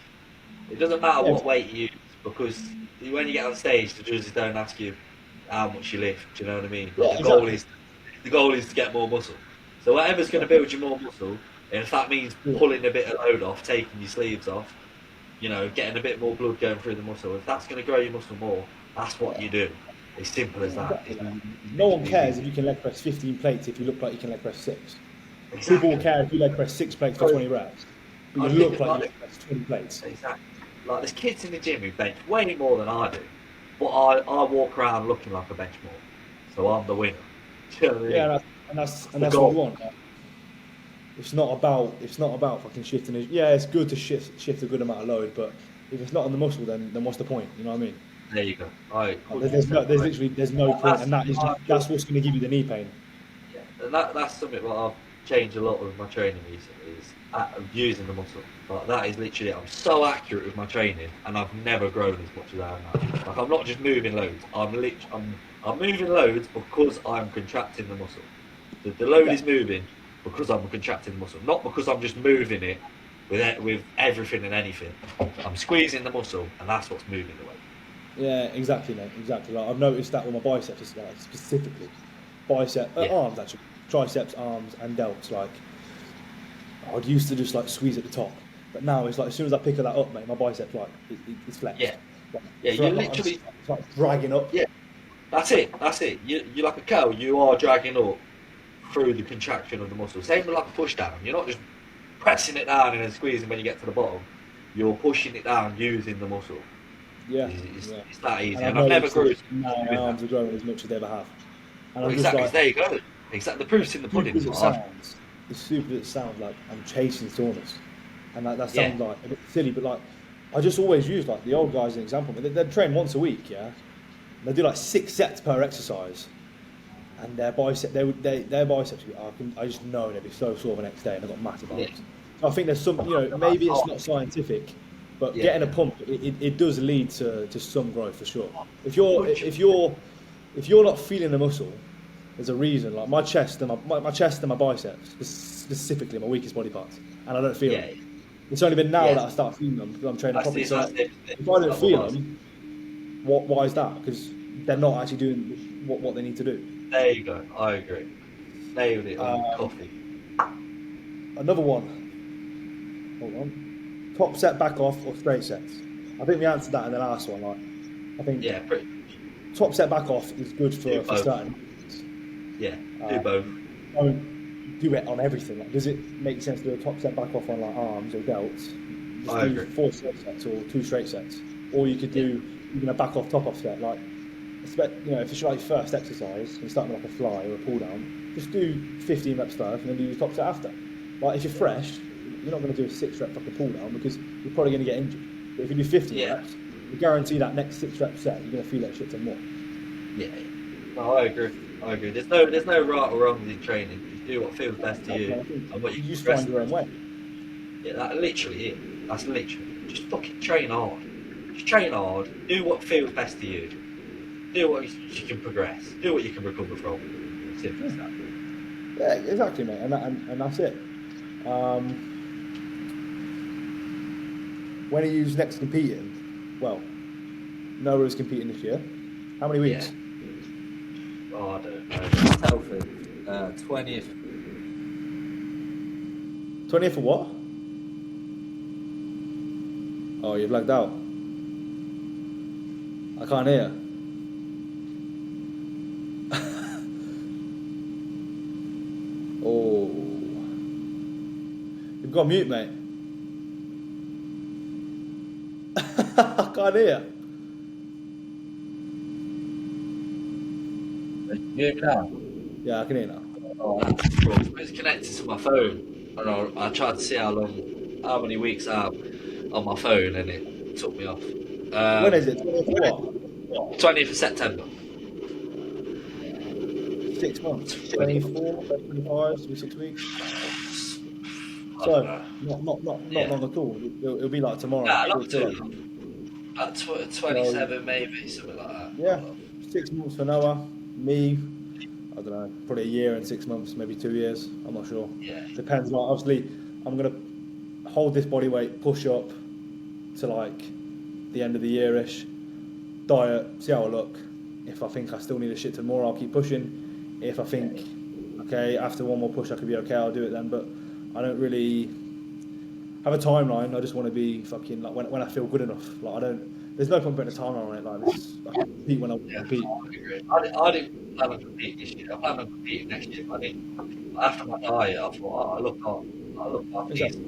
It doesn't matter what weight you use, because when you get on stage, the judges don't ask you how much you lift. Do you know what I mean? The goal is to get more muscle. So whatever's going to build you more muscle, and if that means pulling a bit of load off, taking your sleeves off, getting a bit more blood going through the muscle, if that's going to grow your muscle more, that's what you do. It's simple as that. No one cares if you can leg press 15 plates if you look like you can leg press 6. Exactly. People will care if you leg press 6 plates for 20 reps, but you look like you leg press 20 plates. Exactly. Like there's kids in the gym who bench way more than I do, but I walk around looking like a bench more, so I'm the winner. You know what I mean? Yeah, and that's what you want. It's not about fucking shifting. It's good to shift a good amount of load, but if it's not on the muscle, then what's the point? You know what I mean? There you go. There's no point, and that's what's going to give you the knee pain. Yeah, and that's something that I've changed a lot with my training recently, is using the muscle. Like that is literally, I'm so accurate with my training, and I've never grown as much as I am now. Like I'm not just moving loads. I'm moving loads because I'm contracting the muscle. The load is moving because I'm contracting the muscle, not because I'm just moving it with everything and anything. I'm squeezing the muscle, and that's what's moving the weight. Yeah, exactly, mate. Exactly. Like I've noticed that with my biceps, like specifically, arms actually, triceps, arms, and delts. Like I'd used to just like squeeze at the top, but now it's like as soon as I pick that up, mate, my biceps it's flexed. You're literally it's like dragging up. Yeah, that's it. You're like a cow. You are dragging up through the contraction of the muscle. Same with like a push down. You're not just pressing it down and then squeezing when you get to the bottom. You're pushing it down using the muscle. Yeah, It's that easy, and I've never grew. Now my arms are growing as much as they ever have. And Well, I'm exactly. just like, there you go. Exactly. The proof's in the pudding. as stupid as it sounds, like I'm chasing soreness, and that Yeah. sounds like a bit silly, but like I just always use like the old guys as an example. They'd train once a week, yeah. They do like 6 sets per exercise, and their biceps, I just know they'd be so sore the next day, and they've got massive arms. Yeah. So I think there's some, maybe it's not scientific, but getting a pump, it does lead to some growth for sure. If you're not feeling the muscle, there's a reason. Like my chest and my biceps, specifically my weakest body parts, and I don't feel them. It's only been now that I start feeling them because I'm training properly. So if I don't feel them, why is that? Because they're not actually doing what they need to do. There you go. I agree. Nailed it on coffee. Another one. Hold on. Top set, back off, or straight sets? I think we answered that in the last one. Like, I think pretty. Top set, back off is good for starting. Yeah, do both. Don't do it on everything. Like, does it make sense to do a top set, back off on like arms or delts? Just I do agree. 4 straight sets or 2 straight sets, or you could do even a back off, top off set. Like, if it's your first exercise, you're starting with like a fly or a pull down, just do 15 reps first and then do your top set after. Like, if you're fresh, you're not going to do a 6 rep fucking pull down because you're probably going to get injured. But if you do 50 reps, you guarantee that next 6 rep set, you're going to feel that shit some more. Yeah. No, I agree. There's no right or wrong in training. You do what feels best to you and what you just find your own way. Yeah, that's literally. Just fucking train hard. Just train hard. Do what feels best to you. Do what you can progress. Do what you can recover from. Simple as that. Yeah, exactly, mate. And that's it. When are you next competing? Well, Noah's competing this year. How many weeks? Yeah. Oh, I don't know. Telford, 20th. 20th for what? Oh, you've lagged out. I can't hear. Oh. You've got mute, mate. I can't hear. Can you hear me now? Yeah, I can hear now. Oh, it's connected to my phone. And I tried to see how many weeks I have on my phone, and it took me off. When is it? 20th of September. 6 months. 24, 25, 6 weeks. So not long at all. It'll be like tomorrow. Nah, not too long. 27 maybe, something like that. Yeah, 6 months for Noah. Me, I don't know, probably a year and 6 months, maybe 2 years. I'm not sure. Yeah. Depends. Like, obviously, I'm gonna hold this body weight, push up to like the end of the year-ish. Diet, see how I look. If I think I still need a shit ton more, I'll keep pushing. If I think, okay, after one more push I could be okay, I'll do it then. But I don't really have a timeline. I just want to be fucking like when I feel good enough. Like I don't. There's no point putting a timeline on it. Like this, I can compete when I want to compete. I didn't plan on competing this year. I plan on competing next year. I think after my diet, I thought, I look like Exactly.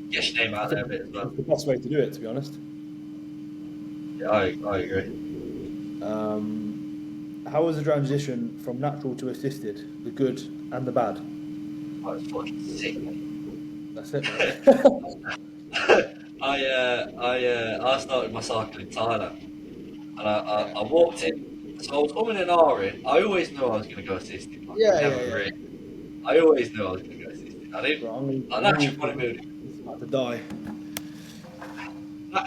Get your name out there a bit as well. That's the best way to do it, to be honest. Yeah, I agree. How was the transition from natural to assisted? The good and the bad. I was fucking sick. That's it. I started my cycle in Thailand, and I walked in. So I was umming and ahhing. I always knew I was going to go assisted. I always knew I was going to go assisted. I didn't. Natural bodybuilding. About to die.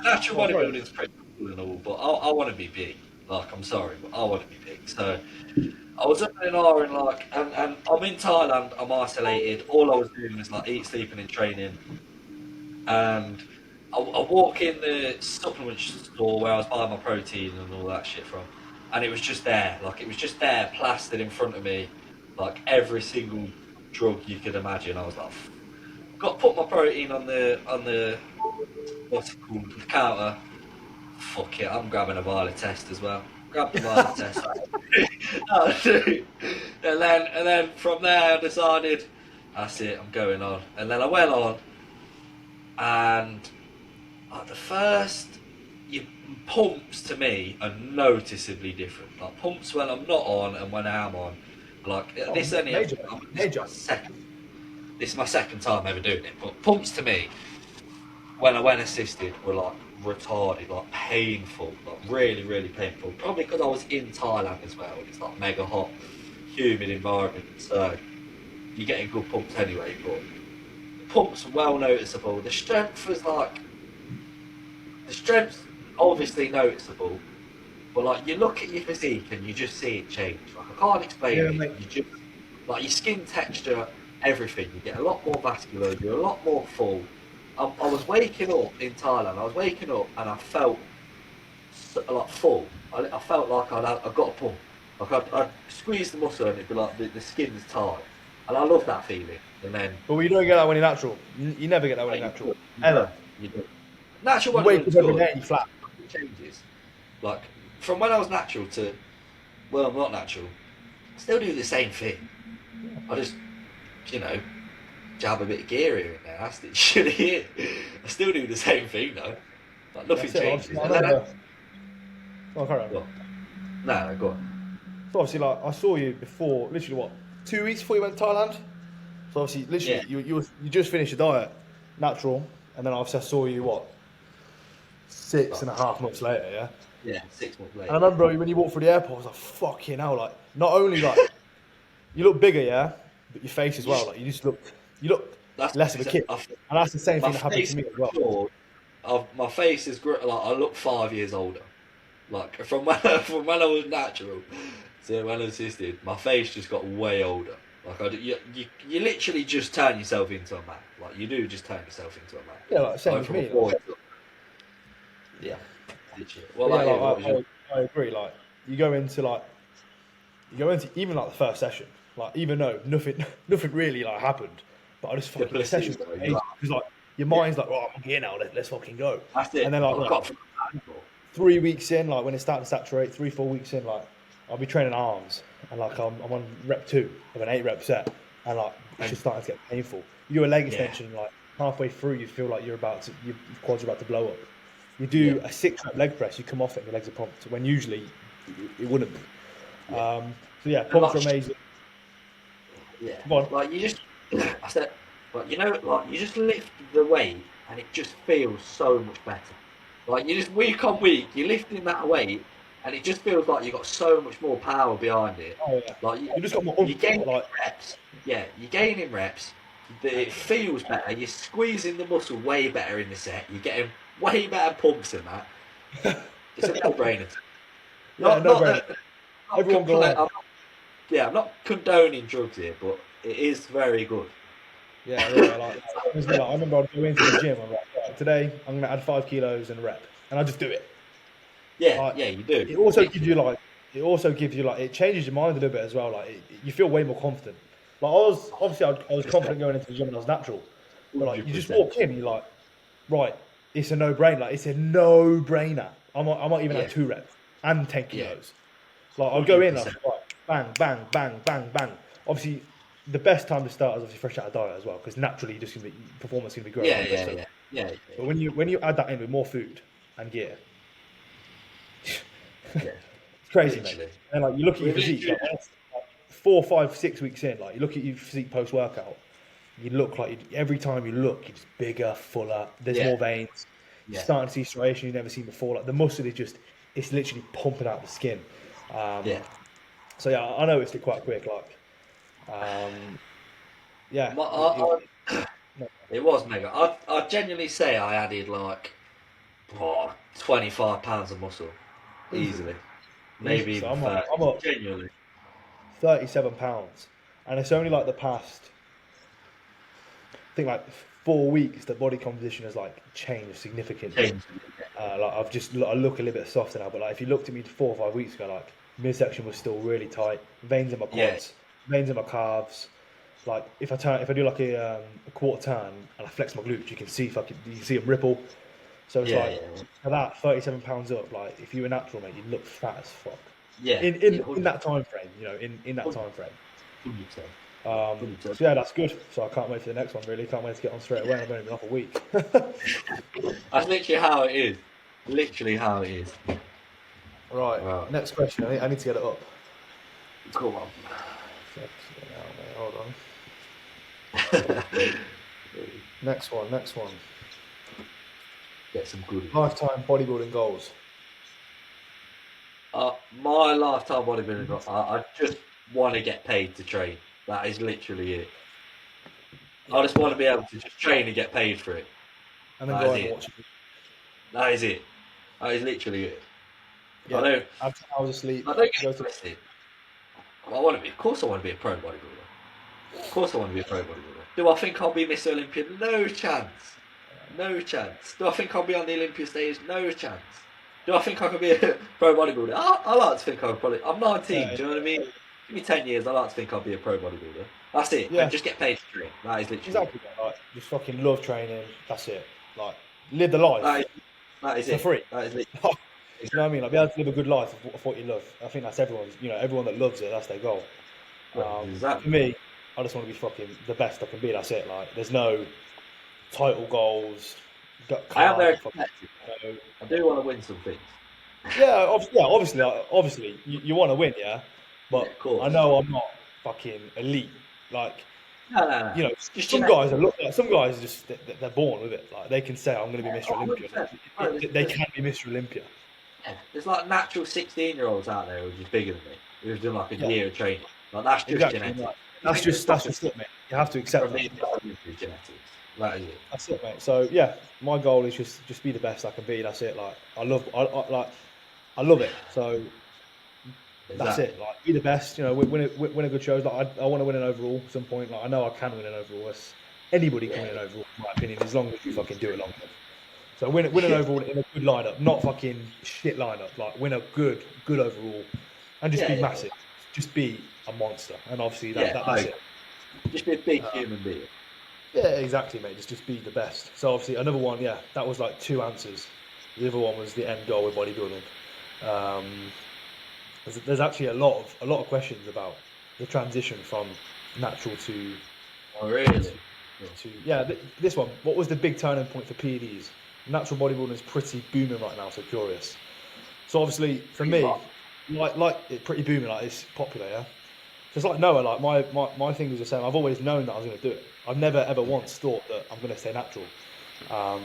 Natural bodybuilding is pretty cool and all, but I want to be big. Like, I'm sorry, but I want to be big. So I was up in Ireland, like, and I'm in Thailand. I'm isolated. All I was doing was like eat, sleeping, and training. And I walk in the supplement store where I was buying my protein and all that shit from, and it was just there. Like, it was just there, plastered in front of me, like every single drug you could imagine. I was like, got to put my protein on the what's it called, the counter. Fuck it, I'm grabbing a vial test as well. Grab the vial test. And then from there I decided, that's it, I'm going on. And then I went on, and Like the first, your pumps to me are noticeably different. Like pumps when I'm not on and when I am on. Like this only major. this is my second time ever doing it. But pumps to me, when I went assisted, were like retarded, like painful, like really, really painful. Probably because I was in Thailand as well. It's like mega hot, humid environment, so you're getting good pumps anyway. But the pumps were well noticeable. The strength was like, the strength's obviously noticeable, but like you look at your physique and you just see it change. Like I can't explain it. Mate. You just like your skin texture, everything. You get a lot more vascular. You're a lot more full. I was waking up in Thailand. I was waking up and I felt like full. I felt like I got a pump. Like I'd squeeze the muscle and it'd be like the skin's tight. And I love that feeling. And then, but you don't get that when you're natural. You never get that when you're natural. Ever. You do. Natural when wake up every day and you flat. It changes. Like from when I was natural to when I'm not natural, I still do the same thing. I just, jab a bit of gear here and there. That's literally it. I still do the same thing though. Like nothing changes. No, go on. So obviously, like I saw you before, literally 2 weeks before you went to Thailand. So obviously, literally, you just finished your diet, natural, and then obviously I saw you 6.5 months later, yeah. Yeah, 6 months later. And I remember when you walked through the airport, I was like, fucking hell, like not only like you look bigger, yeah, but your face as well, like you look less of a kid. And that's the same thing that happened to me as well. My face is like I look 5 years older. Like from when I was natural to when I was assisted, my face just got way older. Like you literally just turn yourself into a man. Like you do just turn yourself into a man. Yeah, like same with me. Yeah. Well, I agree. Like you go into even like the first session, like even though nothing really like happened, but I just fucking the session because like your mind's like, oh, I'm here now. Let's fucking go. That's it. And then like 3 weeks in, like when it's starting to saturate, 3-4 weeks in, like I'll be training arms and like I'm on rep 2 of an 8 rep set, and like it's just starting to get painful. You do a leg extension, like halfway through, you feel like your quads are about to blow up. You do a 6 rep leg press, you come off it and your legs are pumped, when usually it wouldn't be. So yeah, pumps are amazing. Yeah, like you just, I said, like like you just lift the weight and it just feels so much better. Like you just week on week, you're lifting that weight and it just feels like you've got so much more power behind it. Oh yeah. Like you just got more. You gain reps. Yeah, you're gaining reps. It feels better. You're squeezing the muscle way better in the set. You're getting way better pumps than that. It's a no-brainer. No-brainer. Everyone go on. I'm not condoning drugs here, but it is very good. Yeah, like I remember I'd go into the gym and I'm like, right, today I'm going to add 5 kilos and a rep, and I just do it. Yeah, you do. It also gives you it changes your mind a little bit as well. Like you feel way more confident. Like I was confident going into the gym when I was natural, but like you just walk in, you're like, right, it's a no-brainer. Like it's a no-brainer. I might even add 2 reps and 10 kilos. Like I'll go in, like, right, bang, bang, bang, bang, bang. Obviously, the best time to start is obviously fresh out of diet as well, because naturally performance is going to be great. Yeah. But when you add that in with more food and gear, it's crazy, mate. And like you look at your physique, like 4, 5, 6 weeks in, like you look at your physique post workout, you look like every time you look, it's bigger, fuller. There's more veins. You're starting to see striation you've never seen before. Like the muscle is it's literally pumping out the skin. So yeah, I noticed it quite quick. Like, it was mega. I'd genuinely say I added like 25 pounds of muscle easily, maybe even 30. I'm up genuinely 37 pounds, and it's only like the past, I think like 4 weeks, the body composition has like changed significantly. Like I look a little bit softer now, but like if you looked at me 4 or 5 weeks ago, like midsection was still really tight, veins in my quads, veins in my calves. Like if I do like a quarter turn and I flex my glutes, you can see them ripple. So it's for that 37 pounds up, like if you were natural, mate, you'd look fat as fuck. In that time frame, in that time frame. 100%. So yeah, that's good. So I can't wait for the next one. Really, can't wait to get on straight away. I've only been off a week. That's literally how it is. Literally how it is. Right. Next question. I need to get it up. Come on. Hold on. Next one. Get some good. Lifetime bodybuilding goals. My lifetime bodybuilding goals. I just want to get paid to train. That is literally it. I just want to be able to just train and get paid for it. And then go and watch it. That is it. That is literally it. Yeah. I don't have hours of sleep. I don't get twisted. I want to be. Of course, I want to be a pro bodybuilder. Of course, I want to be a pro bodybuilder. Do I think I'll be Mr. Olympia? No chance. No chance. Do I think I'll be on the Olympia stage? No chance. Do I think I could be a pro bodybuilder? I like to think I could probably. I'm 19. Do you know what I mean? Give me 10 years. I like to think I'll be a pro bodybuilder. That's it. Yeah. And just get paid to train. That is literally exactly. Like, just fucking love training. That's it. Like live the life. That is for it. Free. That is it. You know what I mean? Like be able to live a good life of what you love. I think that's everyone's. Everyone that loves it. That's their goal. Exactly. For me, I just want to be fucking the best I can be. That's it. Like there's no title goals. I am very competitive. I do want to win some things. Yeah, obviously, you want to win, yeah. But I know I'm not fucking elite. Like, no. Some guys are just they're born with it. Like they can say, "I'm going to be Mr. Olympia." They can be Mr. Olympia. Yeah. There's like natural 16-year-olds out there who's just bigger than me, who've done like a year of training. Like that's just genetics. Right. That's just it, mate. You have to accept that. Genetics. That is it. That's it, mate. So yeah, my goal is just be the best I can be. That's it. Like I love it. So that's it. Like be the best. Win a good show. Like I want to win an overall at some point. Like I know I can win an overall. Anybody can win an overall, in my opinion, as long as you fucking do it long enough. So win an overall in a good lineup, not fucking shit lineup. Like win a good overall, and just be massive. Just be a monster. And obviously that's it. Just be a big human being. Yeah, exactly, mate. Just be the best. So obviously another one, that was like 2 answers. The other one was the end goal with bodybuilding. There's actually a lot of questions about the transition from natural to. Oh really? This one. What was the big turning point for PEDs? Natural bodybuilding is pretty booming right now. So curious. So obviously for me, like it's pretty booming. Like it's popular, yeah. Just like Noah, like my thing was the same. I've always known that I was going to do it. I've never ever once thought that I'm going to stay natural. I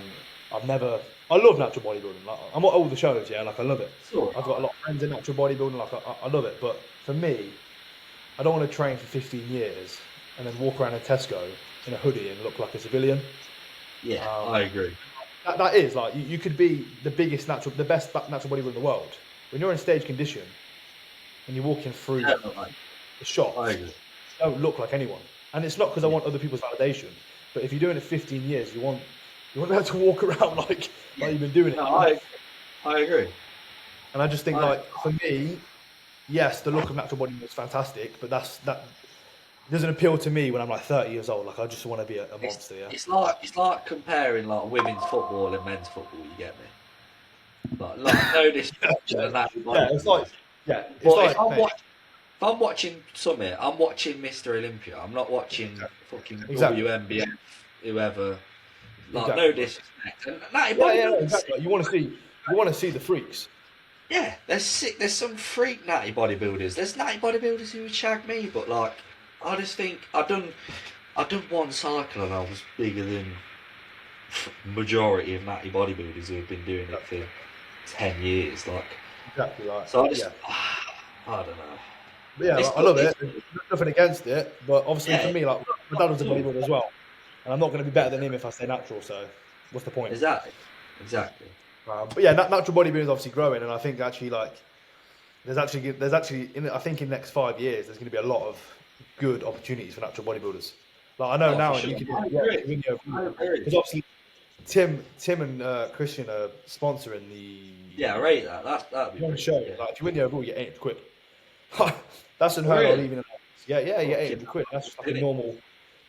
love natural bodybuilding. Like, I'm at all the shows, yeah. Like I love it. Sure. I've got a lot of friends in natural bodybuilding. Like I love it. But for me, I don't want to train for 15 years and then walk around in Tesco in a hoodie and look like a civilian. Yeah, I agree. That is like you could be the best natural bodybuilder in the world. When you're in stage condition and you're walking through the shops, I agree. You don't look like anyone. And it's not because I want other people's validation, but if you're doing it 15 years, you want to be able to walk around like you've been doing it. No, I agree. And I just think for me, yes, the look of natural bodybuilding is fantastic, but that doesn't appeal to me when I'm like 30 years old. Like I just want to be a monster. Yeah. It's like comparing like women's football and men's football. You get me? Like no disrespect and that. It's like if I'm watching Summit, I'm watching Mr. Olympia. I'm not watching fucking WNBF, whoever. Like no disrespect. And exactly. You want to see the freaks. Yeah, there's some freak natty bodybuilders. There's natty bodybuilders who would shag me, but like I just think I done one cycle and I was bigger than majority of natty bodybuilders who have been doing it for 10 years. Like exactly like. So I just I don't know. But yeah, I love it. There's nothing against it, but obviously for me, like my dad was a bodybuilder as well, and I'm not going to be better than him if I stay natural. So, what's the point? Exactly. But yeah, natural bodybuilding is obviously growing, and I think actually there's actually I think in the next 5 years there's going to be a lot of good opportunities for natural bodybuilders. Like I know now, and you can because obviously Tim and Christian are sponsoring the. Yeah, I rate that. That'd be show. Yeah. Like if you win the overall, you get 800 quid. That's unheard of even. Yeah, you get 800 quid. That's just like a normal.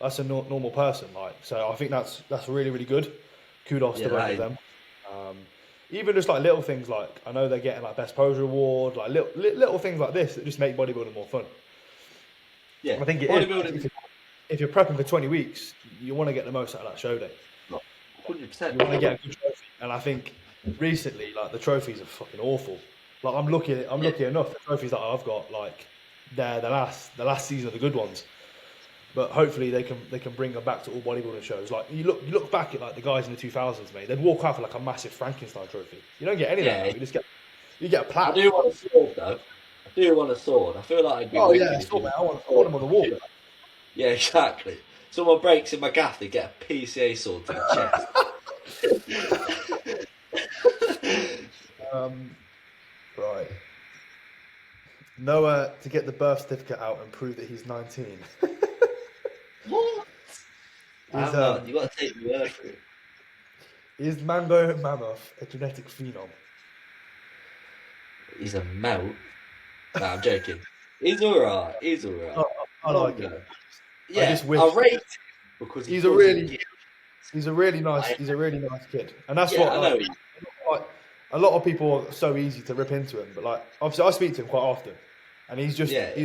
That's a normal person. Like so, I think that's really really good. Kudos to both of them. Even just like little things like I know they're getting like best poser award, like little things like this that just make bodybuilding more fun. Yeah, I think it bodybuilding. is. if you're prepping for 20 weeks, you want to get the most out of that show day. 100%. You want to get a good trophy, and I think recently, like the trophies are fucking awful. Like I'm lucky enough. The trophies that I've got, like they're the last season of the good ones. But hopefully they can bring them back to all bodybuilding shows. Like you look back at like the guys in the 2000s, mate. They'd walk out with like a massive Frankenstein trophy. You don't get any of that. You get a plaque. I do want a sword though. I do want a sword. I feel like I'd be. Oh yeah, sword, mate. I want them on the wall. Yeah, exactly. Someone breaks in my gaff, they get a PCA sword to the chest. Right. Noah to get the birth certificate out and prove that he's 19. What? You got to take the word for it. Is Mango Mammoth a genetic phenom? He's a mount. Nah, I'm joking. He's alright. I like him. Yeah, I rate him because he's a really nice kid, and that's what I know. A lot of people are so easy to rip into him, but like obviously I speak to him quite often, and he's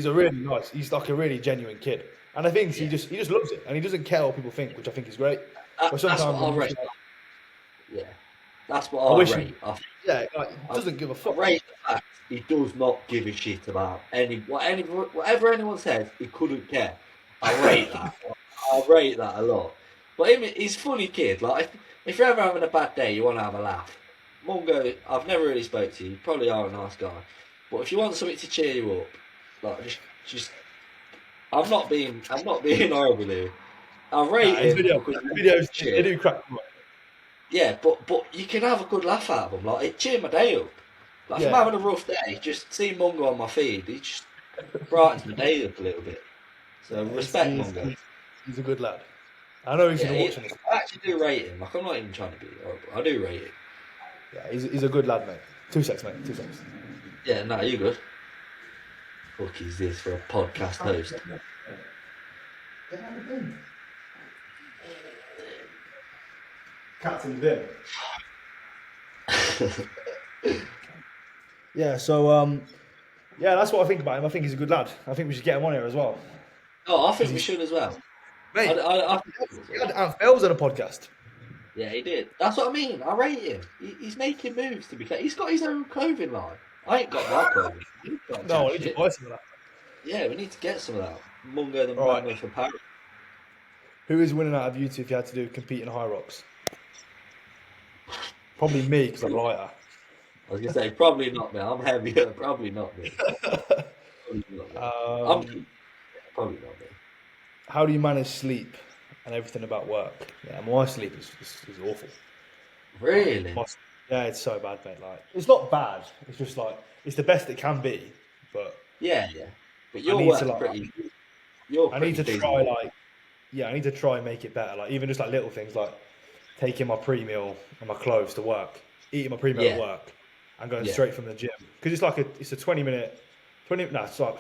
a really nice. He's like a really genuine kid, and I think he just loves it, and he doesn't care what people think, which I think is great. But sometimes that's what I rate. Yeah, that's what I rate. He doesn't give a fuck. I rate the fact he does not give a shit about whatever anyone says. He couldn't care. I rate that. I rate that a lot. But he's a funny kid. Like if you're ever having a bad day, you want to have a laugh. Mungo, I've never really spoke to you. You probably are a nice guy. But if you want something to cheer you up, like just I'm not being horrible here. I rate him. Videos they do crack. Yeah, but you can have a good laugh out of him. Like it cheered my day up. Like if I'm having a rough day, just see Mungo on my feed. He just brightens my day up a little bit. So respect Mungo. He's a good lad. I know he's watching this. I actually do rate him. Like I'm not even trying to be horrible. I do rate him. Yeah, he's a good lad, mate. 2 seconds, mate. 2 seconds. Yeah, no, you good. Fuck is this for a podcast host? Captain Vim. Yeah, so that's what I think about him. I think he's a good lad. I think we should get him on here as well. Oh, I think we should as well. Mate, he had Ant Bells on a podcast. Yeah, he did. That's what I mean. I rate him. He's making moves, to be fair. He's got his own clothing line. I ain't got my clothing. No, I need to buy some of that. Yeah, we need to get some of that. Mungo the Mango for Paris. Who is winning out of you two if you had to compete in high rocks? Probably me, because I'm lighter. I was going to say, probably not me. I'm heavier. Probably not me. Probably not me. How do you manage sleep and everything about work? Yeah, my sleep is awful. Really? Yeah, it's so bad, mate. Like, it's not bad. It's just like it's the best it can be. But yeah. But your work's pretty. I need to try and make it better. Like even just like little things like taking my pre-meal and my clothes to work, eating my pre-meal at work, and going straight from the gym because it's like it's a 20 minute. It's like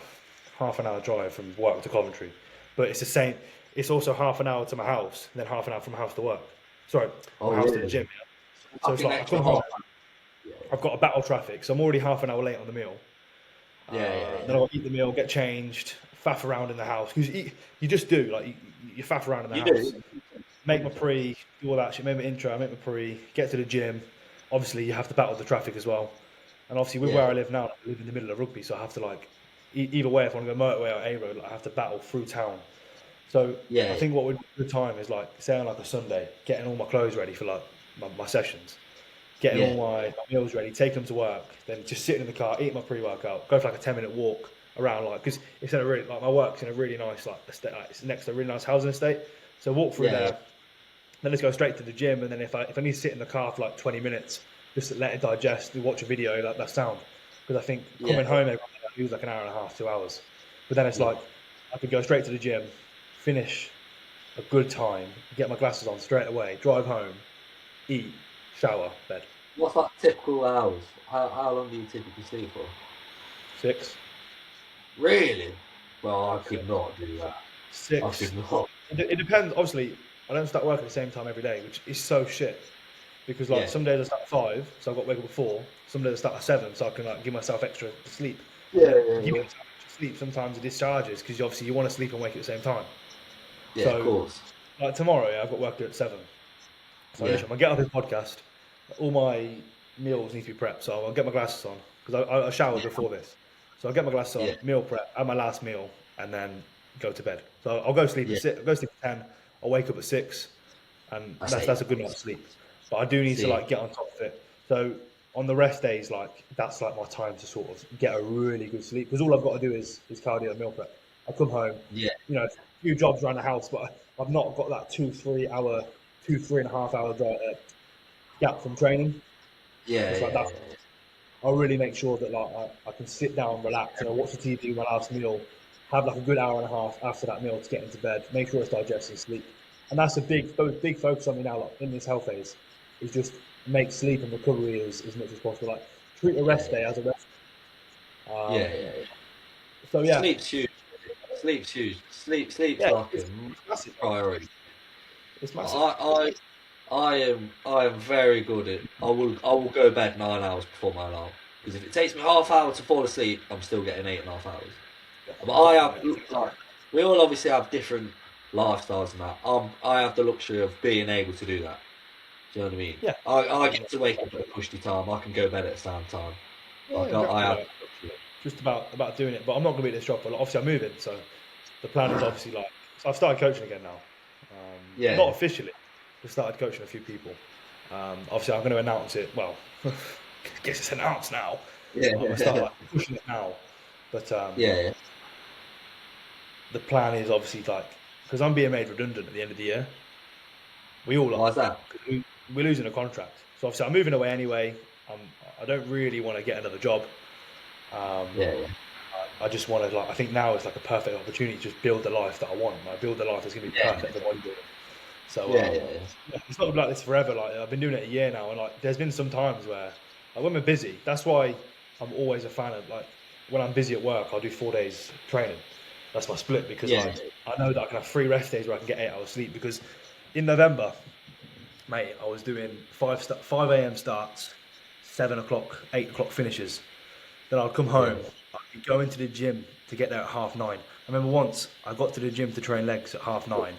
half an hour drive from work to Coventry, but it's the same. It's also half an hour to my house, and then half an hour from my house to work. Sorry, my house to the gym. Yeah. So it's like I've got a battle traffic, so I'm already half an hour late on the meal. Then I'll eat the meal, get changed, faff around in the house because you just do like you faff around in the house. Make my pre, do all that shit. Make my intro, make my pre, get to the gym. Obviously, you have to battle the traffic as well. And obviously, with where I live now, I live in the middle of Rugby, so I have to like either way. If I want to go motorway or A road, like, I have to battle through town. So I think what would be a good time is like say on like a Sunday, getting all my clothes ready for like my sessions, getting all my meals ready, taking them to work, then just sitting in the car, eat my pre-workout, go for like a 10-minute walk around like because it's in a really like my work's in a really nice like estate, like, it's next to a really nice housing estate. So walk through there, then let's go straight to the gym, and then if I need to sit in the car for like 20 minutes, just to let it digest, watch a video, that's sound. Because I think coming home every day, I lose like an hour and a half, 2 hours. But then it's like I could go straight to the gym, finish a good time, get my glasses on straight away, drive home, eat, shower, bed. What's that typical hours? How long do you typically sleep for? 6. Really? Well, I could not do that. 6. I could not. It depends. Obviously, I don't start work at the same time every day, which is so shit. Because like some days I start at 5, so I've got to wake up at 4. Some days I start at 7, so I can like give myself extra sleep. Give myself extra sleep. Sometimes it discharges because obviously you want to sleep and wake at the same time. Yeah, So, of course. like tomorrow, I've got work at 7. So Yeah. literally, I'm gonna get up this podcast. All my meals need to be prepped, so I'll get my glasses on because I showered before this. So I'll get my glasses on, Yeah. meal prep, have my last meal, and then go to bed. So I'll go sleep Yeah. I'll go sleep at 10. I'll wake up at 6, and I that's see. a good night's sleep. But I do need to See. like get on top of it. So on the rest days, like that's like my time to sort of get a really good sleep because all I've got to do is cardio and meal prep. I come home, Yeah. a few jobs around the house, but I've not got that 3.5 hour gap from training. Yeah. It's like Yeah. that. Yeah. I'll really make sure that like I can sit down, relax, watch the TV, my last meal, have like a good hour and a half after that meal to get into bed, make sure it's digesting, sleep, and that's a big focus on me now. Like in this health phase, is just make sleep and recovery as much as possible. Like treat a rest day as a rest. Yeah. Yeah. Yeah. So yeah, Sleep's huge. Sleep's huge. Sleep's yeah, like it's a massive. priority. It's massive. I am very good at. I will go to bed 9 hours before my alarm because if it takes me half hour to fall asleep, I'm still getting 8.5 hours. But I have like we all obviously have different lifestyles and that. I have the luxury of being able to do that. Do you know what I mean? Yeah, I get to wake up at a cushy time. I can go to bed at a sound time. yeah, Like exactly. I have. Just about doing it, but I'm not going to be at this job. But obviously, I'm moving, so the plan is obviously like. So I've started coaching again now. Yeah. Not officially. Just started coaching a few people. Obviously, I'm going to announce it. Well, I guess it's announced now. Yeah. I start like pushing it now, but Yeah. the plan is obviously like because I'm being made redundant at the end of the year. We all Why are. is that? We're losing a contract, so obviously I'm moving away anyway. I don't really want to get another job. Yeah. I just want to I think now is like a perfect opportunity to just build the life that I want. Like build the life that's going to be perfect for bodybuilding. So Yeah. it's not like this forever. Like I've been doing it a year now, and like there's been some times where like when we're busy. That's why I'm always a fan of like when I'm busy at work, I'll do 4 days training. That's my split because Yeah. I know that I can have 3 rest days where I can get 8 hours sleep. Because in November, mate, I was doing 5 a.m. starts, 7 o'clock, 8 o'clock finishes. Then I'd come home, I'd go into the gym to get there at 9:30. I remember once I got to the gym to train legs at 9:30.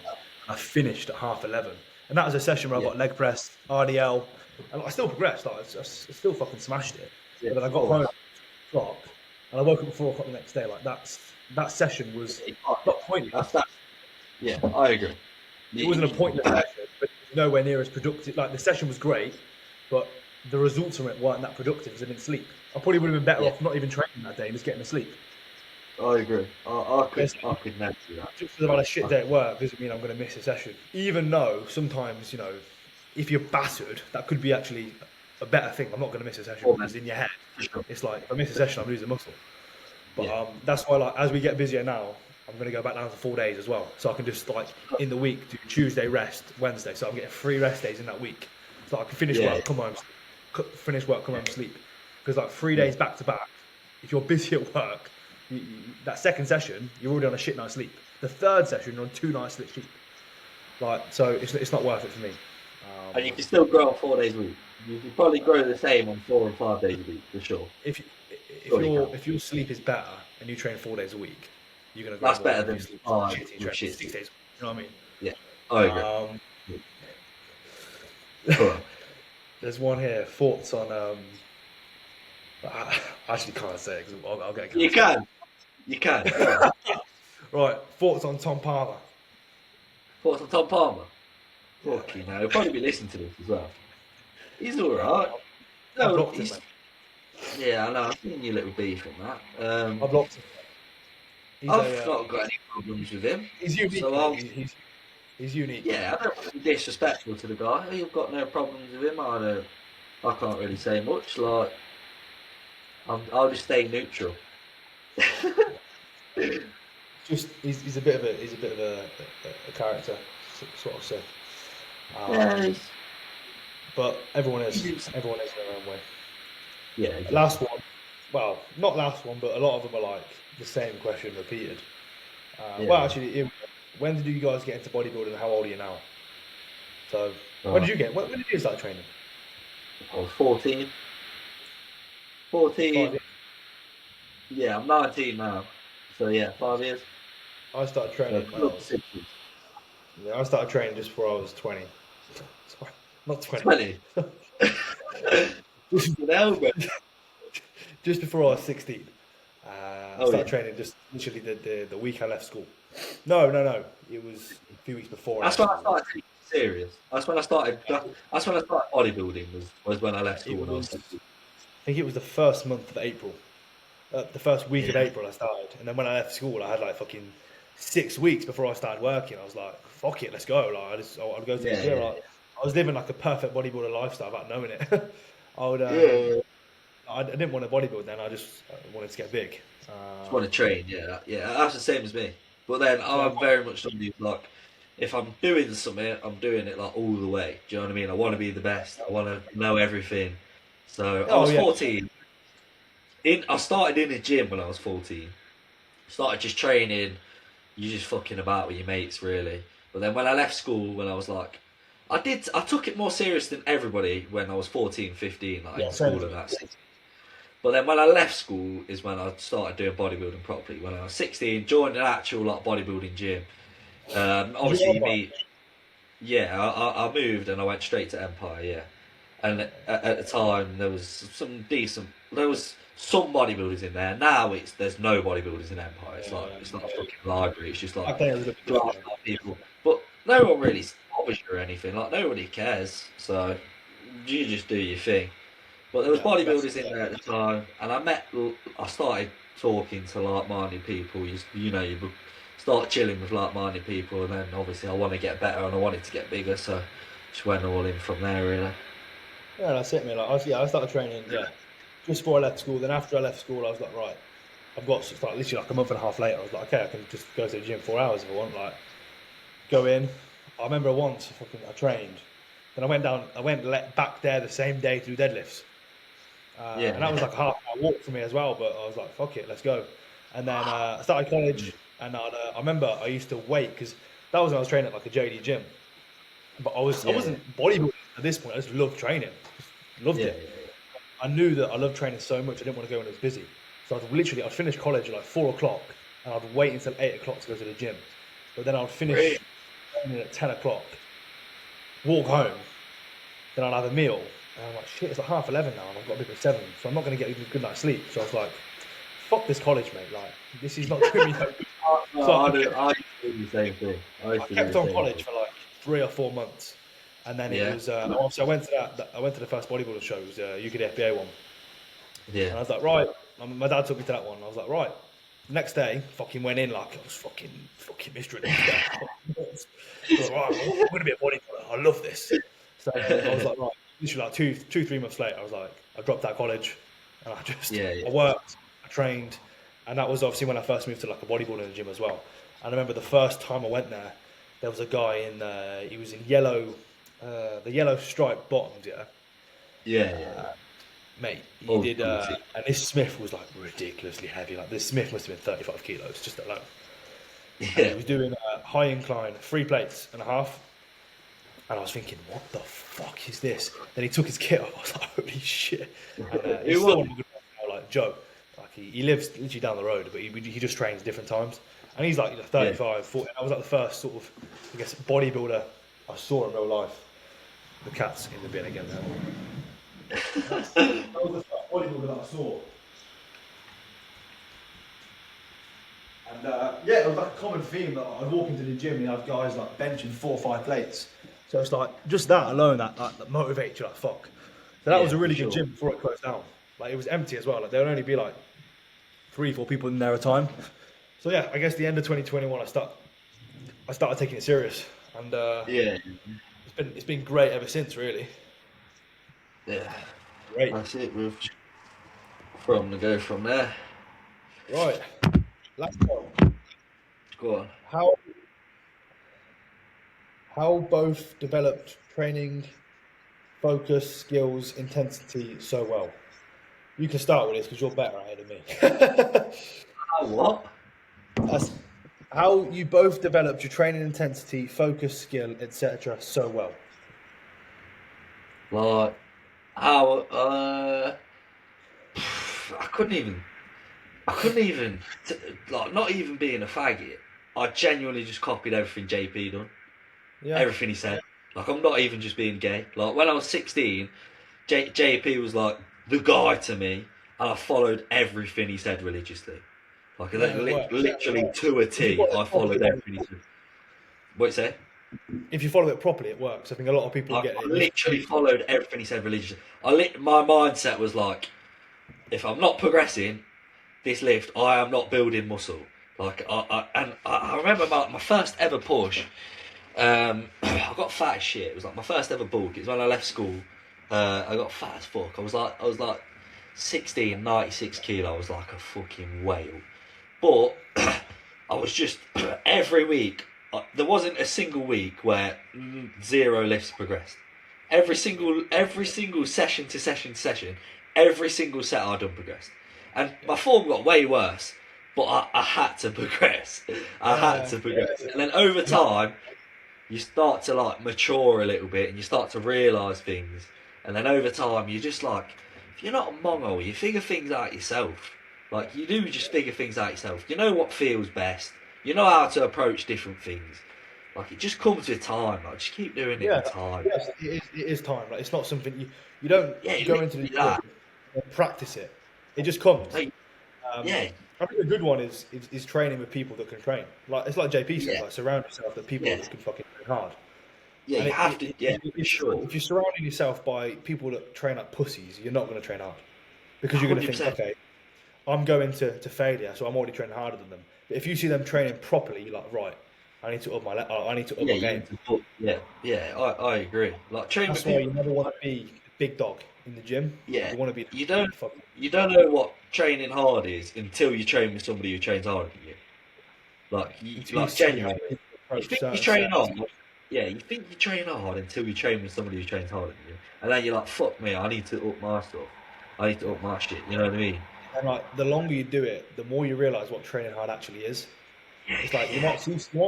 I finished at 11:30. And that was a session where I got leg press, RDL, and I still progressed. Like, I still fucking smashed it. But then I got home at 4 o'clock, and I woke up at 4 o'clock the next day. Like that session was not pointless. Yeah, I agree. It wasn't a pointless session, but it was nowhere near as productive. Like the session was great, but the results from it weren't that productive because I didn't sleep. I probably would have been better off not even training that day and just getting to sleep. I agree. I could never do that. Just because I've had a shit day at work doesn't mean I'm going to miss a session. Even though sometimes, if you're battered, that could be actually a better thing. I'm not going to miss a session because in your head, it's like if I miss a session, I'm losing muscle. But that's why, like, as we get busier now, I'm going to go back down to 4 days as well. So I can just like in the week do Tuesday rest, Wednesday. So I'm getting 3 rest days in that week. So I can finish work, come home, sleep. Because like 3 days back to back, if you're busy at work, that second session you're already on a shit night's sleep. The third session you're on 2 nights sleep. Like so, it's not worth it for me. And you can still grow on 4 days a week. You can probably grow the same on 4 and 5 days a week for sure. If your sleep is better and you train 4 days a week, you're gonna grow. That's better than 6 days. You know what I mean? Yeah, I agree. There's one here. Thoughts on I actually can't say it because I'll get. You can. Right. Thoughts on Tom Palmer. Thoughts on Tom Palmer? Fucking hell, he'll probably be listening to this as well. He's alright. No, he's... Yeah, I know, I've seen your little beef in that. I've blocked him. I've not got any problems with him. He's unique. So he's unique. Yeah, I don't want to be disrespectful to the guy. You've got no problems with him. I can't really say much. Like, I'll just stay neutral. Just he's a bit of a character, sort of say. But everyone is in their own way. Yeah. Exactly. Last one. Well, not last one, but a lot of them are like the same question repeated. Well, actually, when did you guys get into bodybuilding and how old are you now? So, when did you start training? I was 14. 14. Yeah, I'm 19 now. So, yeah, 5 years. I started training when I was Yeah, I started training just before I was 20. Sorry, not 20. 20? Just before I was 16. I Oh yeah. started training just literally the week I left school. No. It was a few weeks before I That's left when I school. started taking it serious. That's when I started. That's when I started bodybuilding. Was when I left school It when I was was, 16. I think it was the first month of April. The first week of Yeah. April I started. And then when I left school, I had like fucking 6 weeks before I started working. I was like, fuck it, let's go. Like, I'd go to the Yeah. gym. Yeah. Like, I was living like a perfect bodybuilder lifestyle without knowing it. I would, Yeah. I didn't want to bodybuild then. I just wanted to get big. Just want to train. Yeah. Yeah. That's the same as me. But then So I'm very much somebody who's like, if I'm doing something, I'm doing it like all the way. Do you know what I mean? I want to be the best. I want to know everything. So I oh was yeah, 14. I started in a gym when I was 14. Started just training. You just fucking about with your mates, really. But then when I left school, when I was like, I took it more serious than everybody when I was 14, 15, like yeah, in same school as and me. that. But then when I left school is when I started doing bodybuilding properly. When I was 16, joined an actual like bodybuilding gym. Was you Obviously, on bike? yeah, I moved and I went straight to Empire, yeah. And at the time there was there was some bodybuilders in there. Now there's no bodybuilders in Empire. It's like a fucking library. It's just like Back then it was a bit glass different. people, but no one really bothers you or anything. Like nobody cares. So you just do your thing. But there was Yeah, that's bodybuilders in there at the time, and I started talking to like-minded people. You start chilling with like-minded people, and then obviously I want to get better and I wanted to get bigger, so just went all in from there, really. yeah, that's it, man. Like, I started training, yeah, just before I left school. Then after I left school, I was like, right, I've got like literally like a month and a half later. I was like, okay, I can just go to the gym 4 hours if I want. Like, go in. I remember once I trained, then I went down. Back there the same day to do deadlifts, and that was Yeah, like a half-hour walk for me as well. But I was like, fuck it, let's go. And then I started college, and I remember I used to wait because that was when I was training at like a JD gym. But I yeah, wasn't bodybuilding at this point. I just loved training, just loved yeah, it. I knew that I loved training so much. I didn't want to go when it was busy. So I'd finish college at like 4 o'clock, and I'd wait until 8 o'clock to go to the gym. But then I'd really, finish training at 10 o'clock, walk home, then I'd have a meal. And I'm like, shit, it's like 11:30 now, and I've got to be at 7, so I'm not going to get a good night's sleep. So I was like, fuck this college, mate. Like, this is not doing me no good. no, So I used to do the same thing. I I used to do kept the on same college thing. for like 3 or 4 months, and then it Yeah, was. So I went to I went to the first bodybuilder show. It was UK FBA one, yeah, and I was like, right. My dad took me to that one. I was like, right. Next day, fucking went in like I was fucking Mr. Olympia. I was like, right, I'm gonna be a bodybuilder. I love this. So I was like, right. Literally like 3 months later, I was like, I dropped out of college, and yeah, yeah, I worked, I trained, and that was obviously when I first moved to like a bodybuilding gym as well. And I remember the first time I went there was a guy in he was in yellow, the yellow striped bottoms, yeah. yeah, yeah. Mate, he Old did, school team. and this Smith was like ridiculously heavy. Like this Smith must have been 35 kilos just alone. And he Yeah, was doing high incline, 3 plates and a half. And I was thinking, what the fuck is this? Then he took his kit off. I was like, holy shit. And he's it still was. one of my good friends now, like Joe. Like he lives literally down the road, but he just trains different times. And he's like Yeah, 35, 40. I was like the first sort of, I guess, bodybuilder I saw in real life. The cat's in the bin again now. That was the first bodybuilder that I saw. And yeah, it was like a common theme that I'd walk into the gym and you have guys like benching 4 or 5 plates. So it's like just that alone that motivates you like fuck. So that was yeah, a for really good sure. gym before it closed down. Like it was empty as well. Like there would only be like 3, 4 people in there at a time. So yeah, I guess the end of 2021 I started taking it serious, and Yeah, it's been great ever since. Really yeah. great. That's it. We've from to go from there. Right, last one. Go on. How both developed training, focus, skills, intensity so well. You can start with this because you're better at it than me. Oh, what? That's how you both developed your training intensity, focus, skill, etc. so well. Like how? I couldn't even. I couldn't even. Like not even being a faggot. I genuinely just copied everything JP done. Everything he said. Like, I'm not even just being gay. Like, when I was 16, JP was like the guy to me, and I followed everything he said religiously. Like, literally to a T, I followed everything he said. What you say? If you follow it properly, it works. I think a lot of people get it. I literally followed everything he said religiously. My mindset was like, if I'm not progressing this lift, I am not building muscle. Like, I remember my first ever push. I got fat as shit. It was like my first ever bulk. It was when I left school. I got fat as fuck. I was like 16, 96 kilo. I was like a fucking whale. But I was just every week. There wasn't a single week where 0 lifts progressed. Every single session to session, every single set I done progressed. And my form got way worse, but I had to progress. I had to progress. And then over time, you start to like mature a little bit and you start to realise things. And then over time, you're just like, if you're not a Mongol, you figure things out yourself. Like, you do just figure things out yourself. You know what feels best. You know how to approach different things. Like, it just comes with time. Like, just keep doing it with time. Yes, it is time. Like, it's not something you don't go into the gym and practice it. It just comes. Like, I think a good one is training with people that can train. Like, it's like JP says, like, surround yourself with people that can fucking train hard. Yeah, and you have to. Yeah, sure. If you're surrounding yourself by people that train like pussies, you're not going to train hard because you're going to think, okay, I'm going to failure, so I'm already training harder than them. But if you see them training properly, you're like, right, I need to up my game. I agree. Like, that's why you never want to be a big dog in the gym. Yeah, you want to be. You don't know what training hard is until you train with somebody who trains harder than you. Like genuinely, you think you train hard. Yeah, you think you train hard until you train with somebody who trains harder than you, and then you're like, fuck me, I need to up my stuff. I need to up my shit. You know what I mean? And like, the longer you do it, the more you realise what training hard actually is. It's like you might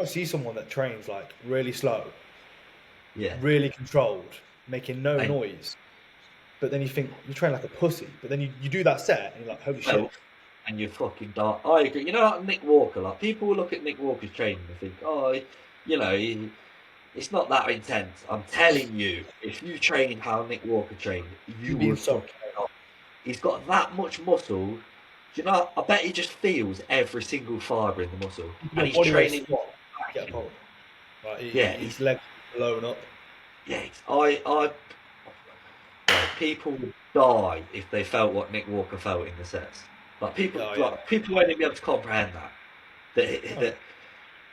see someone that trains like really slow, really controlled, making no noise, but then you think you train like a pussy. But then you do that set and you're like, holy shit. And you're fucking dark. I agree. You know, like Nick Walker. Like, people will look at Nick Walker's training and think, oh, you know, it's not that intense. I'm telling you, if you train how Nick Walker trained, you will fucking off. He's got that much muscle. Do you know? I bet he just feels every single fibre in the muscle, and he's training. His legs blown up. Yeah, people would die if they felt what Nick Walker felt in the sets. Like, people won't even be able to comprehend that.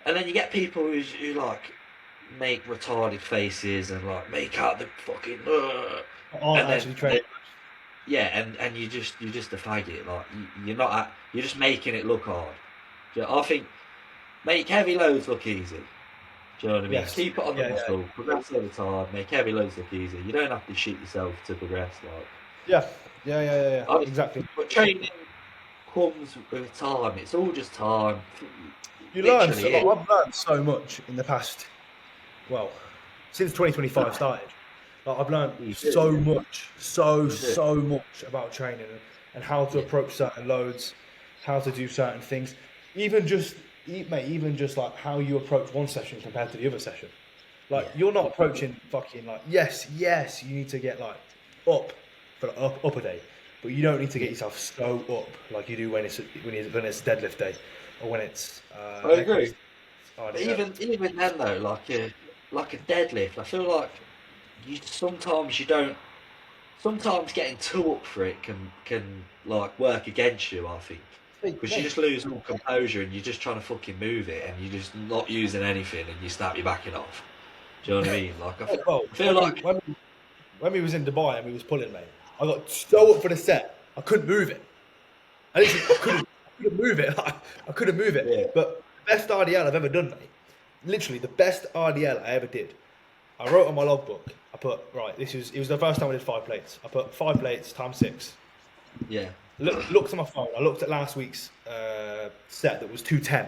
And then you get people who like make retarded faces and like make out the fucking. And you're just a faggot. Like, you're just making it look hard. I think make heavy loads look easy. Do you know what I mean? Yes. Keep it on the muscle, progress over time, make heavy loads look easy. You don't have to shit yourself to progress. Like, exactly. But training comes with time. It's all just time. You learn. I've learned so much in the past. Well, since 2025 started. Like, I've learned so much about training and how to approach certain loads, how to do certain things. Even just like how you approach one session compared to the other session. Like, you're not approaching fucking like, yes, you need to get like up for up a day, but you don't need to get yourself so up like you do when it's deadlift day or when it's. I agree. Even then though, like a deadlift, I feel like sometimes getting too up for it can like work against you. I think. Because you just lose all composure and you're just trying to fucking move it and you're just not using anything and you start your backing off. Do you know what I mean? Like, I feel like when we was in Dubai and we was pulling, mate, I got so up for the set, I couldn't move it. I couldn't move it. I couldn't move it. Yeah. But the best RDL I've ever done, mate. Literally the best RDL I ever did. I wrote on my logbook. I put it was the first time I did 5 plates. I put 5 plates times 6. Yeah. Looked at my phone. I looked at last week's set that was 210.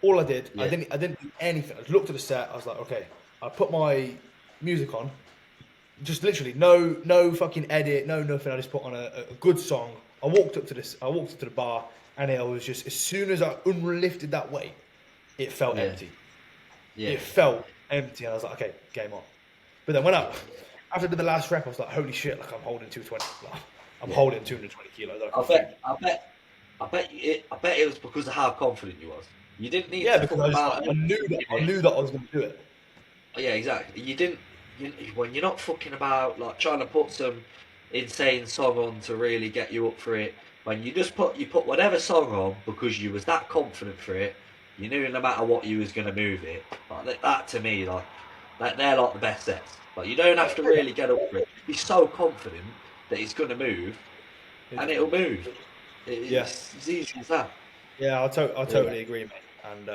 All I did, I didn't do anything. I just looked at the set. I was like, okay. I put my music on. Just literally no fucking edit, no nothing. I just put on a good song. I walked up to the bar, and it was just, as soon as I unlifted that weight, it felt empty. Yeah. It felt empty, and I was like, okay, game on. But then after I did the last rep, I was like, holy shit, like I'm holding 220. Like, I'm holding 220 kilos. I bet it was because of how confident you was. You didn't need to because talk about I knew that I was going to do it. Yeah, exactly. When you're not fucking about like trying to put some insane song on to really get you up for it. When you put whatever song on because you was that confident for it, you knew no matter what you was gonna move it. Like that to me, like they're like the best sets. Like you don't have to really get up for it. Be so confident that it's gonna move, and it'll move. It's easy as that. Yeah, I totally agree, mate. And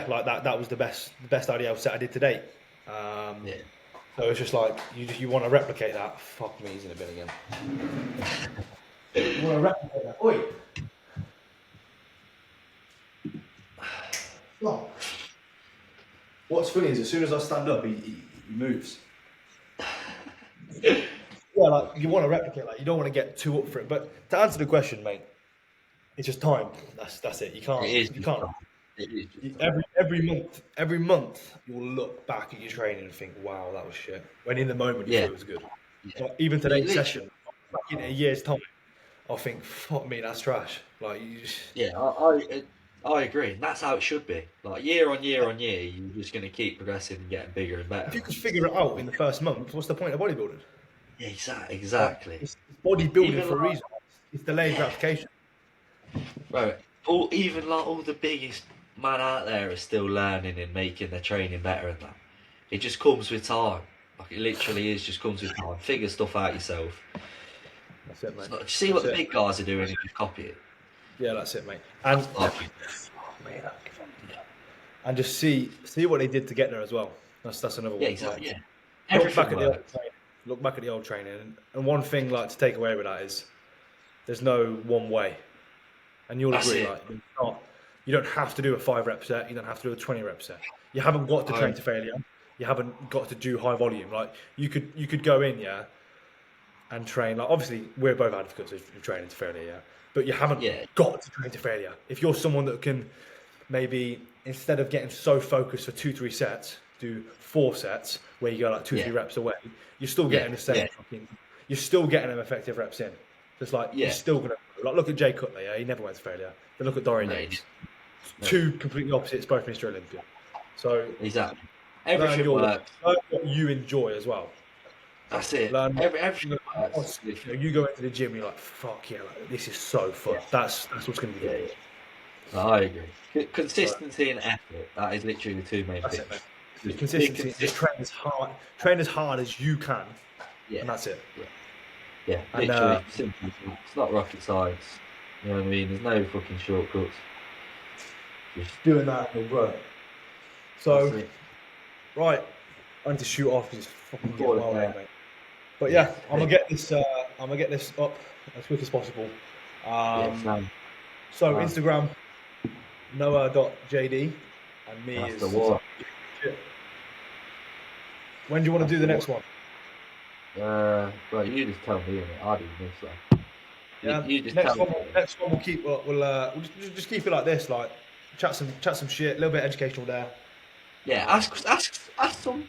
like that was the best IDL set I did to date. So it's just like you want to replicate that. Fuck me, he's in a bin again. You want to replicate that. Oi. Oh. What's funny is as soon as I stand up, he moves. Yeah, like you want to replicate that. You don't want to get too up for it. But to answer the question, mate, it's just time. That's it. You can't. You can't. Every month, you'll look back at your training and think, "Wow, that was shit." When in the moment, you thought it was good. But even today's session, back in a year's time, I'll think, "Fuck me, that's trash." Like you just. Yeah, I agree. That's how it should be. Like year on year on year, you're just going to keep progressing and getting bigger and better. If you could figure it out in the first month, what's the point of bodybuilding? Yeah, exactly. It's bodybuilding for a reason. It's delayed gratification. Right. All the biggest man out there are still learning and making their training better and that. It just comes with time. Like it literally just comes with time. Figure stuff out yourself. That's it, mate. See what the big guys are doing and just copy it. Yeah, that's it, mate. And and just see what they did to get there as well. That's another one. Yeah, exactly. Yeah. Look back at the old training, and one thing like to take away with that is there's no one way, and you'll agree. Like you don't have to do a 5-rep set. You don't have to do a 20-rep set. You haven't got to train to failure. You haven't got to do high volume. Like you could go in, and train. Like obviously we're both advocates of training to failure, but you haven't got to train to failure. If you're someone that can maybe instead of getting so focused for 2-3 sets, do 4 sets where you go like 2-3 reps away, you're still getting the same you're still getting them effective reps in. Just like you're still gonna look at Jay Cutler, he never went to failure. But look at Dorian Yates. Two completely opposites, both Mr. Olympia. So exactly. Everything works. Learn what you enjoy as well. That's it. Everything works. You go into the gym, you're like, fuck yeah, like, this is so fun. Yeah. That's what's going to be good. I agree. Consistency and effort. That is literally the two main things. Consistency. Just train as hard as you can. Yeah. And that's it. Yeah. Literally simple. It's not rocket science. You know what I mean? There's no fucking shortcuts. Just doing that will grow. So, right, I need to shoot off because it's fucking getting wild, mate. But yeah, I'm gonna get this up as quick as possible. So Instagram, Noah.jd, and me is. When do you want to do the next one? Well, you just tell me. I'll do this one. Yeah. Next one we'll keep. We'll just keep it like this. Like chat some shit. A little bit educational there. Yeah. Ask some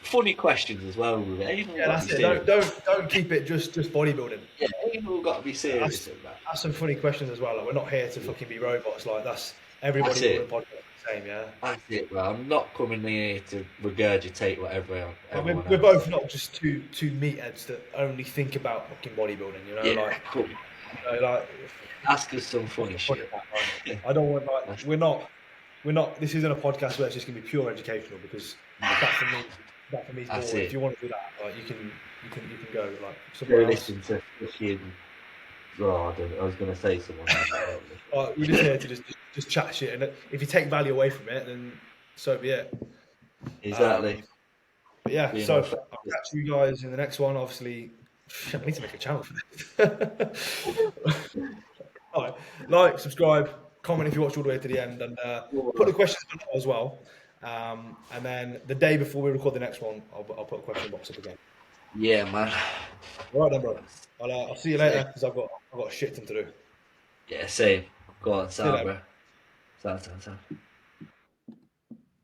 funny questions as well with it. Yeah, that's it. Don't keep it just bodybuilding. Yeah, we've got to be serious. Ask some funny questions as well. Like, we're not here to fucking be robots. Like that's everybody on the podcast is the same. Yeah. That's it. Well, I'm not coming here to regurgitate what everyone. We're both not just two meatheads that only think about fucking bodybuilding. You know, yeah, cool. You know, like ask us some funny shit. I don't want like we're not. This isn't a podcast where it's just gonna be pure educational because that for me is more. If you want to do that, like you can go like somewhere else. Listen to fucking. Oh, I was gonna say someone. We're just here to just chat shit, and if you take value away from it, then so be it. Exactly. But yeah, so I'll catch you guys in the next one. Obviously, I need to make a channel for this. All right, like, subscribe, comment if you watched all the way to the end, and put the questions below as well. And then the day before we record the next one, I'll put a question box up again. Yeah, man. All right then, bro. I'll see you later because I've got a shit ton to do. Yeah, same. Go on, sound, bro. Sound.